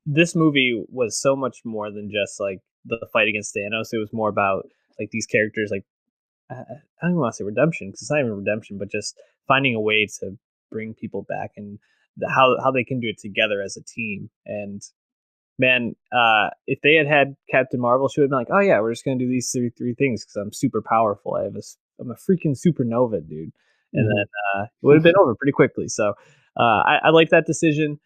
this movie was so much more than just like the fight against Thanos. It was more about like these characters, like I don't even want to say redemption because it's not even redemption, but just finding a way to bring people back and how they can do it together as a team. And man, if they had Captain Marvel, she would have been like, "Oh yeah, we're just gonna do these three things because I'm super powerful. I'm a freaking supernova, dude." And Mm-hmm. then it would have been over pretty quickly. So I like that decision.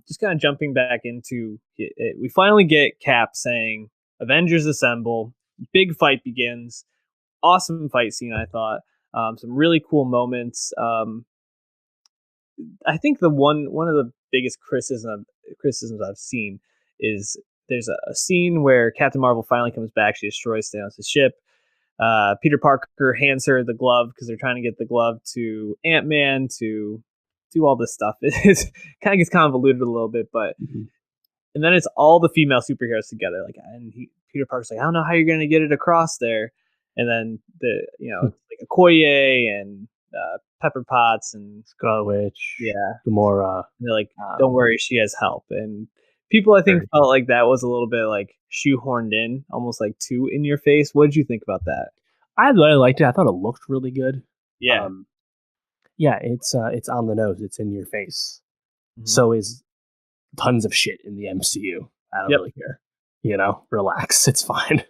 Just kind of jumping back into it, we finally get Cap saying, "Avengers assemble." Big fight begins. Awesome fight scene, I thought. Some really cool moments. I think the one of the biggest criticisms I've seen is there's a scene where Captain Marvel finally comes back. She destroys Thanos' ship. Peter Parker hands her the glove because they're trying to get the glove to Ant-Man to do all this stuff. It kind of gets convoluted a little bit, but Mm-hmm. and then it's all the female superheroes together. Like, and Peter Parker's like, I don't know how you're gonna get it across there. And then it's like Okoye and Pepper Potts and Scarlet Witch, yeah, Gamora. and they're like, don't Um, worry, she has help. And people, I think, very, felt like that was a little bit like shoehorned in, almost like too in your face. What did you think about that? I really liked it. I thought it looked really good. Yeah. Um, yeah, it's on the nose. It's in your face. Hmm. So is tons of shit in the MCU. I don't Yep. really care. Relax. It's fine.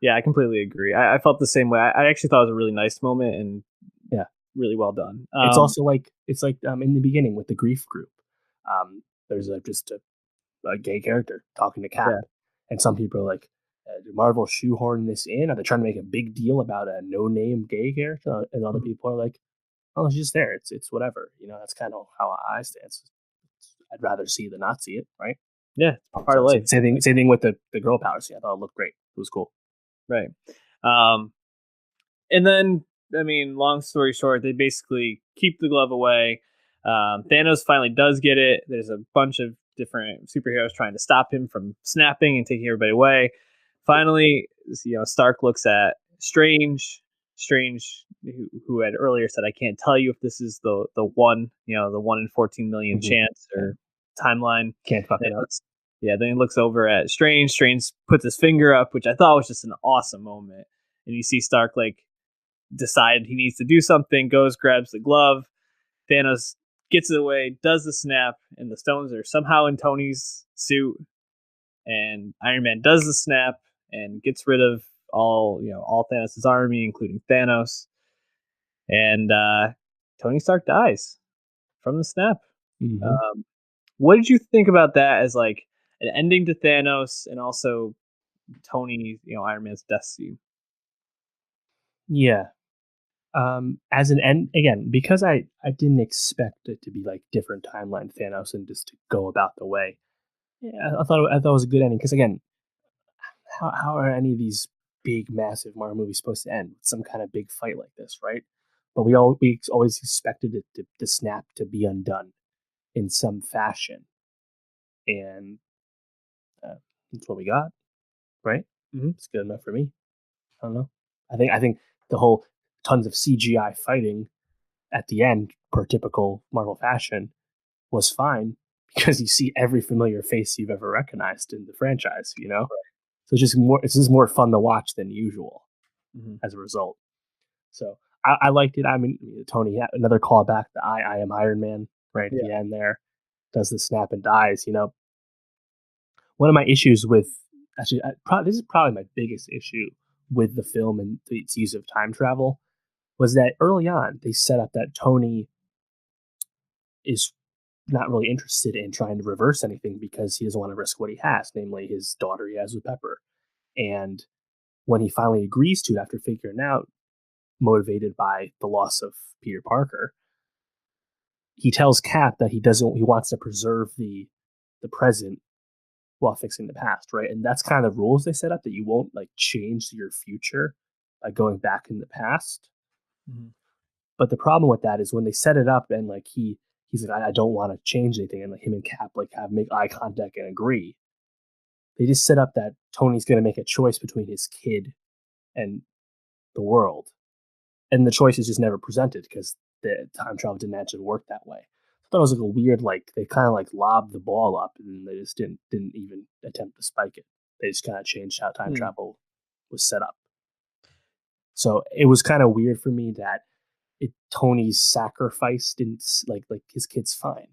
Yeah, I completely agree. I felt the same way. I actually thought it was a really nice moment and Yeah. really well done. It's also like in the beginning with the grief group. There's just a gay character talking to Cap, Yeah. and some people are like, "Did Marvel shoehorn this in? Are they trying to make a big deal about a no-name gay character?" And other Mhm. people are like, "Oh, it's just there. It's whatever." That's kind of how I stand. I'd rather see than not see it, right? Yeah, it's part of So life. same thing with the girl power scene. I thought it looked great. It was cool. Right. Um, and then, I mean, long story short, they basically keep the glove away. Thanos finally does get it. There's a bunch of different superheroes trying to stop him from snapping and taking everybody away. Finally, Stark looks at Strange, who had earlier said, "I can't tell you if this is the one, the 1 in 14 million Mm-hmm. chance Yeah. or timeline." Can't fuck And it up. then he looks over at Strange. Strange puts his finger up, which I thought was just an awesome moment. And you see Stark like decide he needs to do something, goes, grabs the glove. Thanos gets it away, does the snap, and the stones are somehow in Tony's suit. And Iron Man does the snap and gets rid of all Thanos' army, including Thanos. And Tony Stark dies from the snap. Mm-hmm. Um, what did you think about that as like an ending to Thanos and also Tony, Iron Man's death scene? Yeah. As an end again, because I didn't expect it to be like different timeline Thanos and just to go about the way. Yeah, I thought it was a good ending because again, how are any of these big massive Marvel movies supposed to end with some kind of big fight like this, right? But we always expected it to snap to be undone in some fashion, and that's what we got, right? Mm-hmm. It's good enough for me. I don't know. I think the whole tons of CGI fighting at the end, per typical Marvel fashion, was fine because you see every familiar face you've ever recognized in the franchise. So it's just more fun to watch than usual Mm-hmm. as a result. So I liked it. I mean, Tony had another callback. The I am Iron Man right at Yeah. the end there does the snap and dies. One of my issues with actually, this is probably my biggest issue with the film and its use of time travel was that early on they set up that Tony is not really interested in trying to reverse anything because he doesn't want to risk what he has, namely his daughter he has with Pepper. And when he finally agrees to it after figuring out, motivated by the loss of Peter Parker, he tells Cap that he wants to preserve the present while fixing the past, right? And that's kind of rules they set up that you won't like change your future by going back in the past. Mm-hmm. But the problem with that is when they set it up and like he's like, I don't want to change anything, and like him and Cap like have make eye contact and agree. They just set up that Tony's gonna make a choice between his kid and the world. And the choice is just never presented because the time travel didn't actually work that way. I thought it was like a weird, like they kind of like lobbed the ball up and they just didn't even attempt to spike it. They just kind of changed how time travel was set up. So it was kind of weird for me that Tony's sacrifice didn't like his kid's fine.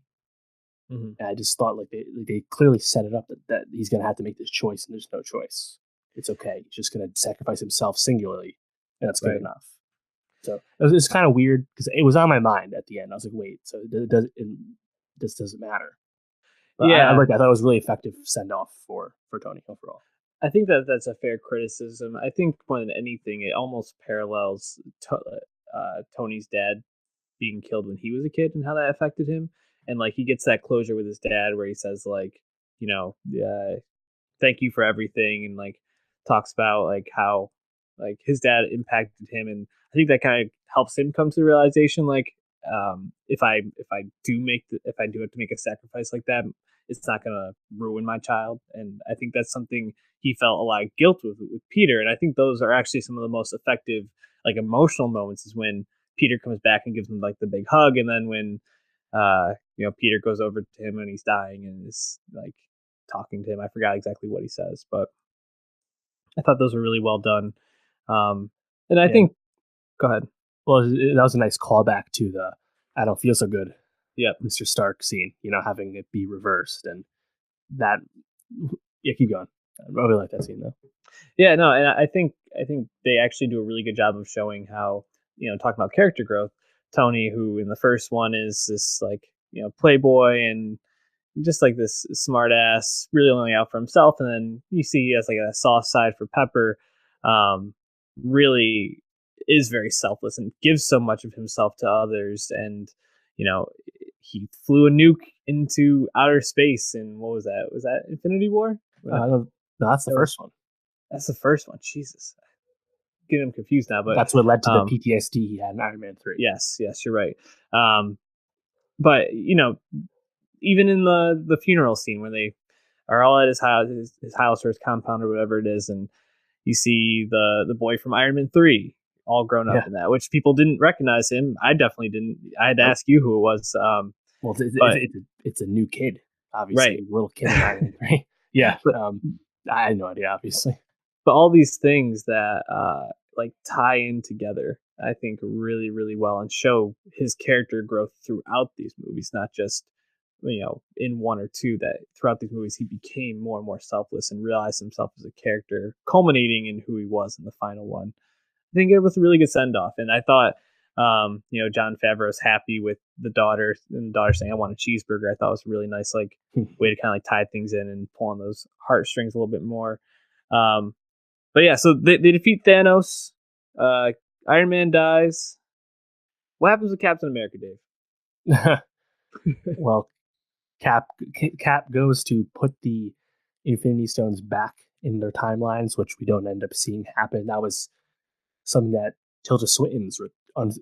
Mm-hmm. And I just thought like they clearly set it up that he's gonna have to make this choice and there's no choice. It's okay. He's just gonna sacrifice himself singularly, and that's good enough. So it's kind of weird because it was on my mind at the end. I was like, wait, so this doesn't matter. But yeah, I thought it was really effective send off for Tony overall. I think that's a fair criticism. I think more than anything, it almost parallels Tony's dad being killed when he was a kid and how that affected him. And like he gets that closure with his dad where he says like, thank you for everything, and like talks about like how like his dad impacted him, and I think that kind of helps him come to the realization like if I do have to make a sacrifice like that, it's not gonna ruin my child. And I think that's something he felt a lot of guilt with Peter, and I think those are actually some of the most effective like emotional moments is when Peter comes back and gives him like the big hug, and then when Peter goes over to him and he's dying and is like talking to him. I forgot exactly what he says, but I thought those were really well done. And I think, go ahead. Well, that was a nice callback to the "I don't feel so good," Yep. Mr. Stark scene. Having it be reversed, and that. Yeah, keep going. I really like that scene though. Yeah, no, and I think they actually do a really good job of showing how talking about character growth. Tony, who in the first one is this like playboy and just like this smart ass, really only out for himself, and then you see he has like a soft side for Pepper. Really is very selfless and gives so much of himself to others, and he flew a nuke into outer space. And what was that? Was that Infinity War? No, that's the first one. That's the first one. Jesus, getting him confused now. But that's what led to the PTSD he had in Iron Man 3. Yes, you're right. But even in the funeral scene where they are all at his house or his compound or whatever it is, and you see the boy from Iron Man 3 all grown up in that, which people didn't recognize him. I definitely didn't. I had to ask you who it was. Well, it's a new kid, obviously, right? Little kid in Iron Man 3. Yeah, but, I had no idea, obviously. But all these things that like tie in together, I think really, really well and show his character growth throughout these movies, not just in one or two. That throughout these movies he became more and more selfless and realized himself as a character, culminating in who he was in the final one. I think it was a really good send off, and I thought Jon Favreau was happy with the daughter, and the daughter saying I want a cheeseburger. I thought it was a really nice like way to kind of like tie things in and pull on those heartstrings a little bit more. But yeah, so they defeat Thanos. Iron Man dies. What happens with Captain America, Dave? Well, Cap goes to put the Infinity Stones back in their timelines, which we don't end up seeing happen. That was something that Tilda Swinton's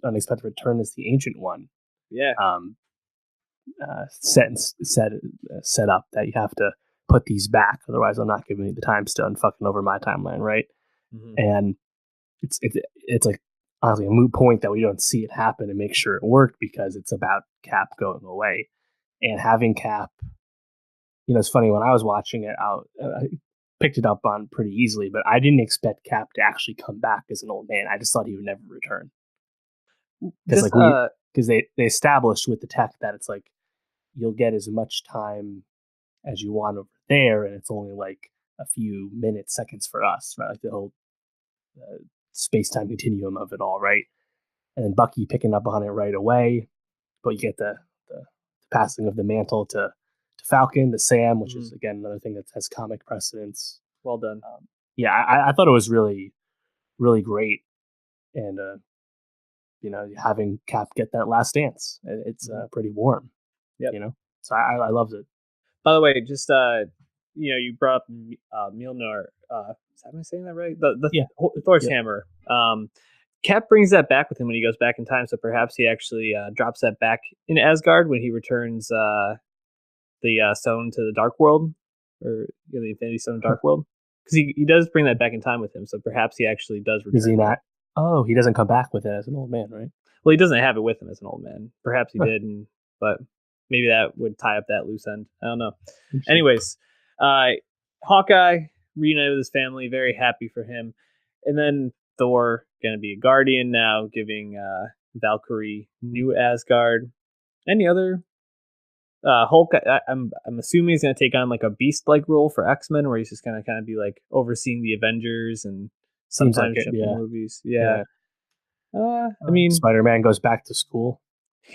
unexpected return as the Ancient One. Yeah. Set up that you have to put these back, otherwise I'm not giving you the time stone fucking over my timeline, right? Mm-hmm. And it's like honestly a moot point that we don't see it happen and make sure it worked because it's about Cap going away and having Cap. It's funny when I was watching it out. picked it up on pretty easily, but I didn't expect Cap to actually come back as an old man. I just thought he would never return. Because they established with the tech that it's like you'll get as much time as you want over there, and it's only like a few minutes, seconds for us, right? Like the whole space-time continuum of it all, right? And then Bucky picking up on it right away, but you get the passing of the mantle to Falcon, to Sam, which is again another thing that has comic precedence. Well done. Yeah, I thought it was really, really great, and having Cap get that last dance, it's pretty warm. Yeah, so I loved it. By the way, just you brought up Mjolnir. Am I saying that right? The Thor's hammer. Cap brings that back with him when he goes back in time, so perhaps he actually drops that back in Asgard when he returns the stone to the Dark World, or the Infinity Stone of Dark World, because he does bring that back in time with him. So perhaps he actually does return. Is he not? Oh, he doesn't come back with it as an old man, right? Well, he doesn't have it with him as an old man. Perhaps he did, but maybe that would tie up that loose end. I don't know. Anyways, Hawkeye reunited with his family, very happy for him. And then Thor going to be a guardian now, giving Valkyrie new Asgard. Any other Hulk? I'm assuming he's going to take on like a beast-like role for X-Men, where he's just going to kind of be like overseeing the Avengers and sometimes like movies. Yeah. I mean, Spider-Man goes back to school.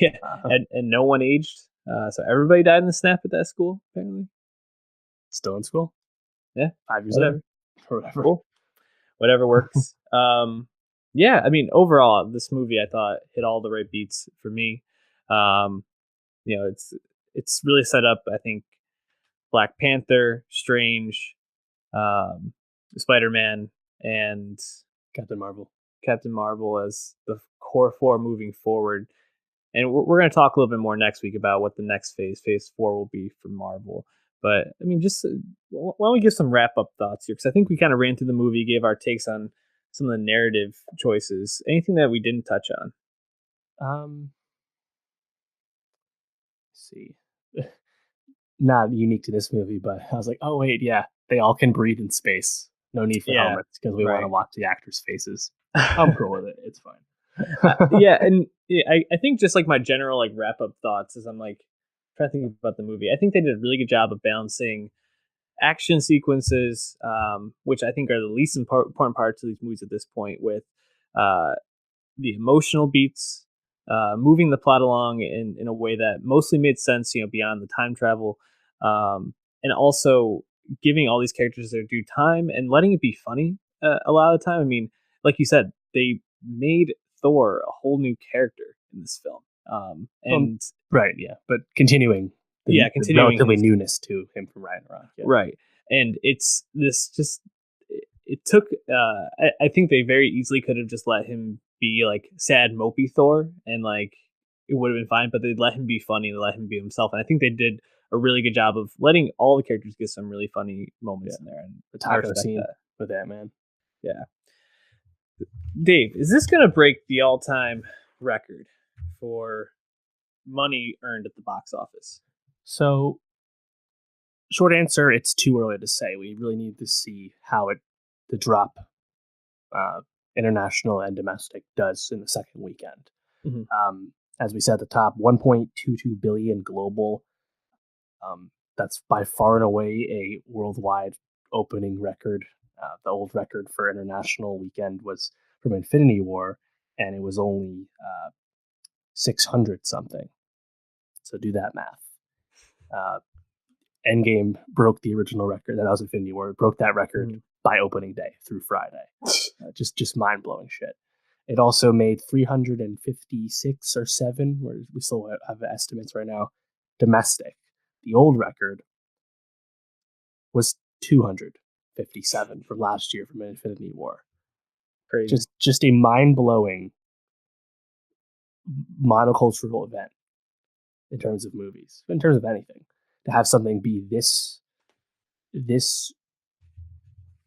Yeah, and no one aged. So everybody died in the snap at that school, apparently. Still in school? Yeah. 5 years later. Or whatever. Cool. Whatever works. Yeah, I mean, overall, this movie I thought hit all the right beats for me. It's really set up, I think, Black Panther, Strange, Spider-Man, and Captain Marvel as the core four moving forward. And we're going to talk a little bit more next week about what the next phase 4 will be for Marvel. But I mean, just why don't we give some wrap up thoughts here? Because I think we kind of ran through the movie, gave our takes on some of the narrative choices. Anything that we didn't touch on? Let's see. Not unique to this movie, but I was like, oh wait, yeah, they all can breathe in space. No need for helmets because we want to watch the actors' faces. I'm cool with it. It's fine. And I think just like my general like wrap up thoughts is I'm like trying to think about the movie. I think they did a really good job of balancing action sequences, which I think are the least important parts of these movies at this point, with the emotional beats, moving the plot along in a way that mostly made sense, beyond the time travel, and also giving all these characters their due time and letting it be funny a lot of the time. I mean, like you said, they made Thor a whole new character in this film. Right, yeah, but continuing the relatively newness to him from Ragnarok. Yeah. Right, and it's this just it took. I think they very easily could have just let him be like sad, mopey Thor, and like it would have been fine. But they let him be funny, they let him be himself, and I think they did a really good job of letting all the characters get some really funny moments in there. And the taco scene with that, man. Yeah. Dave, is this going to break the all-time record for money earned at the box office? So, short answer, it's too early to say. We really need to see how the drop, international and domestic, does in the second weekend. Mm-hmm. As we said at the top, 1.22 billion global. That's by far and away a worldwide opening record. The old record for international weekend was from Infinity War, and it was only 600 something. So do that math. Endgame broke the original record. That was Infinity War. It broke that record by opening day through Friday. Just mind blowing shit. It also made 356 or 7, where we still have estimates right now, domestic. The old record was 257 from last year from Infinity War. Crazy. Just a mind-blowing monocultural event in terms of movies, in terms of anything. To have something be this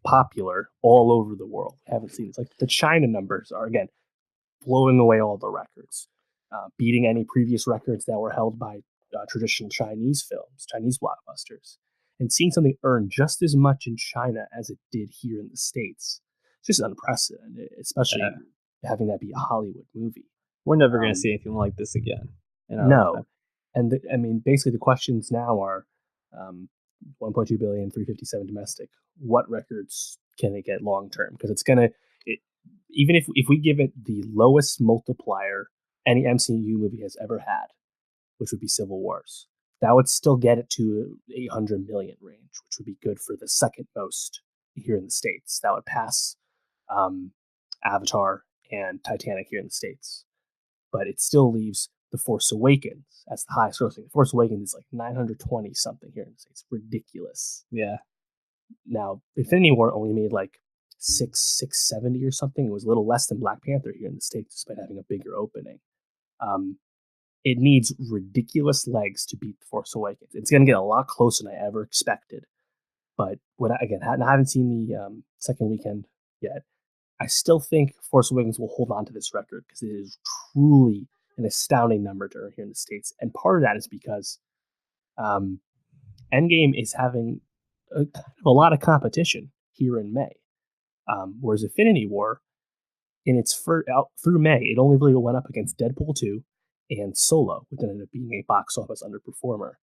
popular all over the world. I haven't seen this. Like the China numbers are, again, blowing away all the records, beating any previous records that were held by traditional Chinese films, Chinese blockbusters. and seeing something earn just as much in China as it did here in the States, it's just unprecedented, especially having that be a Hollywood movie. We're never going to see anything like this again in our No. lifetime. And I mean, basically the questions now are 1.2 billion, 357 domestic. What records can it get long term? Because it's going to, even if we give it the lowest multiplier any MCU movie has ever had, which would be Civil Wars, that would still get it to 800 million range, which would be good for the second most here in the States. That would pass Avatar and Titanic here in the States. But it still leaves The Force Awakens as the highest grossing. The Force Awakens is like 920 something here in the States. Ridiculous. Yeah. Now, Infinity War only made like 670 or something. It was a little less than Black Panther here in the States, despite having a bigger opening. It needs ridiculous legs to beat The Force Awakens. It's going to get a lot closer than I ever expected. But I haven't seen the second weekend yet. I still think Force Awakens will hold on to this record because it is truly an astounding number to earn here in the States. And part of that is because Endgame is having a lot of competition here in May. Whereas Infinity War, in its out through May, it only really went up against Deadpool 2 and Solo, which ended up being a box office underperformer.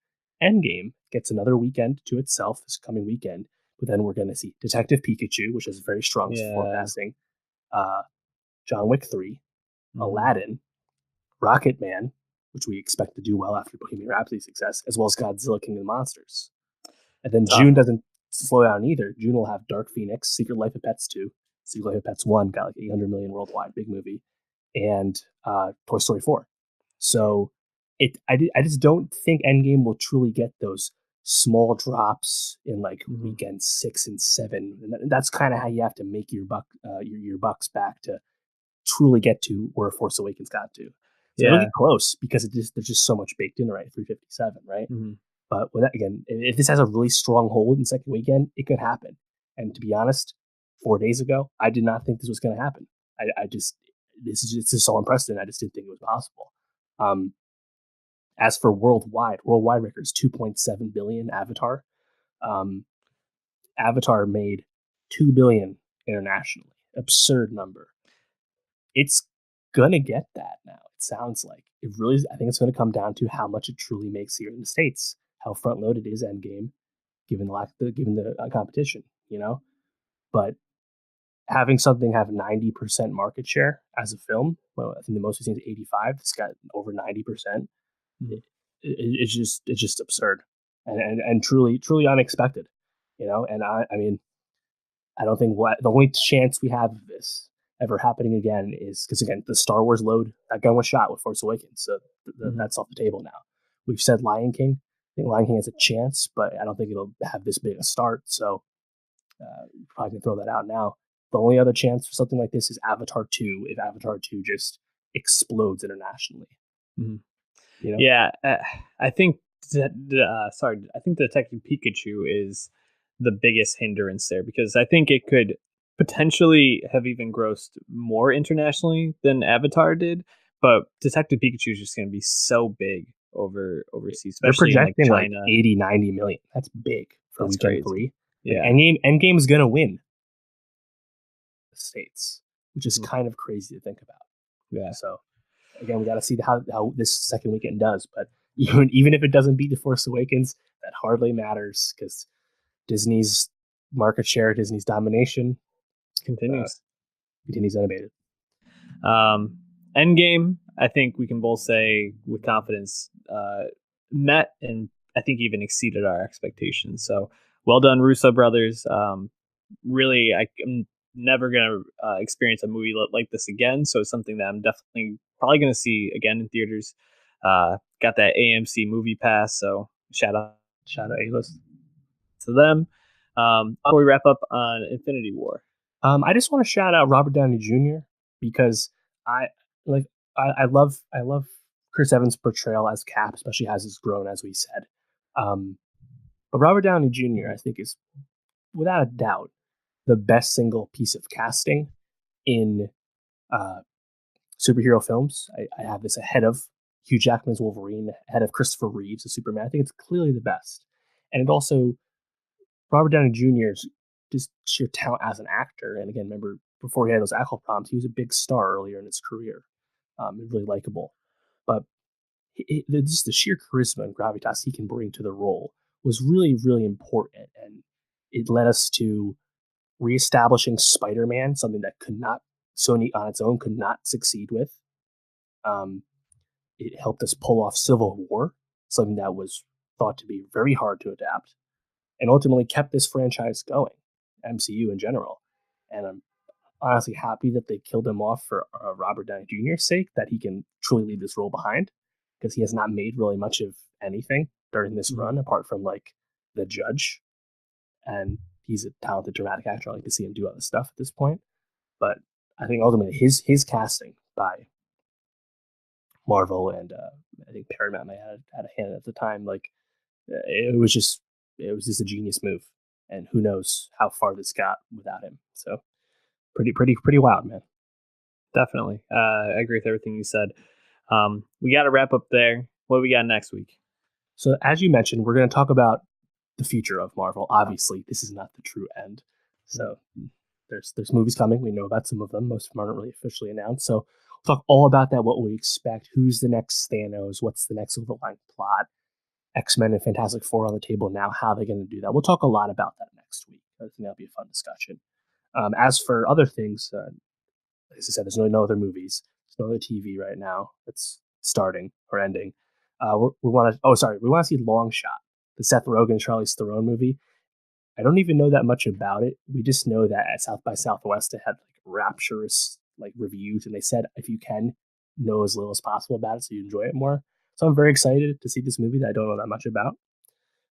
Endgame gets another weekend to itself this coming weekend, but then we're going to see Detective Pikachu, which is very strong forecasting, John Wick 3, Aladdin, Rocket Man, which we expect to do well after Bohemian Rhapsody's success, as well as Godzilla King of the Monsters. And then June doesn't slow down either. June will have Dark Phoenix, Secret Life of Pets 2, Secret Life of Pets 1, got like 800 million worldwide, big movie, and Toy Story 4. So I just don't think Endgame will truly get those small drops in like weekend 6 and 7. And that's kind of how you have to make your bucks back to truly get to where Force Awakens got to. So it'll get close because there's just so much baked in, right? 357, right? But with that, again, if this has a really strong hold in second weekend, it could happen. And to be honest, 4 days ago, I did not think this was going to happen. It's just so unprecedented. I just didn't think it was possible. As for worldwide records, 2.7 billion Avatar. Avatar made 2 billion internationally. Absurd number. It's gonna get that now. It sounds like it really. I think it's going to come down to how much it truly makes here in the States. How front loaded is Endgame, given the competition, But having something have 90% market share as a film, well, I think the most we've seen is 85. It's got over 90%. It's just absurd and truly unexpected, And I mean, I don't think the only chance we have of this ever happening again is because, again, the Star Wars load, that gun was shot with Force Awakens, so that's off the table now. We've said Lion King. I think Lion King has a chance, but I don't think it'll have this big a start, so probably can throw that out now. The only other chance for something like this is Avatar 2, if Avatar 2 just explodes internationally. Yeah, I think I think Detective Pikachu is the biggest hindrance there, because I think it could potentially have even grossed more internationally than Avatar did, but Detective Pikachu is just going to be so big overseas, especially they're projecting in like China. Like 80-90 million. That's big for weekend 3. Yeah, Endgame is going to win the States, which is kind of crazy to think about. Yeah. So again, we got to see how this second weekend does. But even if it doesn't beat The Force Awakens, that hardly matters because Disney's market share, Disney's domination continues unabated. Endgame, I think we can both say with confidence, met and I think even exceeded our expectations. So well done, Russo brothers. Really, I'm never going to experience a movie like this again. So it's something that I'm definitely probably going to see again in theaters. Got that AMC movie pass. So shout out A-list to them. Before we wrap up on Infinity War. I just want to shout out Robert Downey Jr. because I love Chris Evans' portrayal as Cap, especially as he's grown, as we said. But Robert Downey Jr. I think is without a doubt the best single piece of casting in superhero films. I have this ahead of Hugh Jackman's Wolverine, ahead of Christopher Reeve's as Superman. I think it's clearly the best, and it also Robert Downey Jr.'s just sheer talent as an actor. And again, remember before he had those alcohol problems, he was a big star earlier in his career, really likable. But just the sheer charisma and gravitas he can bring to the role was really, really important, and it led us to reestablishing Spider-Man, something that could not Sony on its own could not succeed with. Um, it helped us pull off Civil War, something that was thought to be very hard to adapt, and ultimately kept this franchise going, MCU in general. And I'm honestly happy that they killed him off for Robert Downey Jr.'s sake, that he can truly leave this role behind, because he has not made really much of anything during this run apart from like The Judge, and he's a talented dramatic actor. I like to see him do other stuff at this point, but I think ultimately his casting by Marvel and I think Paramount may have had a hand at the time. Like it was just a genius move, and who knows how far this got without him. So pretty wild, man. Definitely, I agree with everything you said. We got to wrap up there. What do we got next week? So as you mentioned, we're going to talk about the future of Marvel. Obviously, this is not the true end. So there's movies coming. We know about some of them. Most of them aren't really officially announced. So we'll talk all about that, what we expect, who's the next Thanos, what's the next overlying plot, X-Men and Fantastic Four on the table now, how they're going to do that. We'll talk a lot about that next week. I think that'll be a fun discussion. As for other things, as I said, there's no other movies. There's no other TV right now that's starting or ending. We want to see Long Shot, the Seth Rogen, Charlize Theron movie. I don't even know that much about it. We just know that at South by Southwest it had like rapturous like reviews, and they said if you can know as little as possible about it, so you enjoy it more. So I'm very excited to see this movie that I don't know that much about.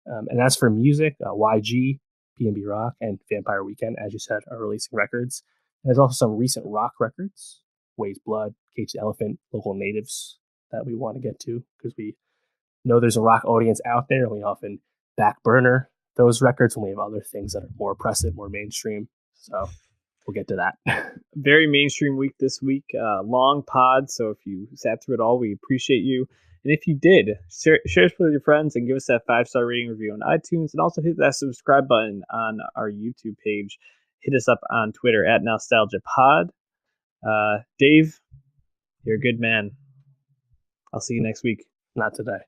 And as for music, YG, PNB Rock, and Vampire Weekend, as you said, are releasing records. And there's also some recent rock records, Ways Blood, Cage the Elephant, Local Natives, that we want to get to because we know there's a rock audience out there, and we often back burner those records when we have other things that are more pressing, more mainstream. So we'll get to that. Very mainstream week this week. Long pod, so if you sat through it all, we appreciate you. And if you did, share us with your friends and give us that 5-star rating review on iTunes, and also hit that subscribe button on our YouTube page. Hit us up on Twitter at NowstalgiaPod. Dave, you're a good man. I'll see you next week. Not today.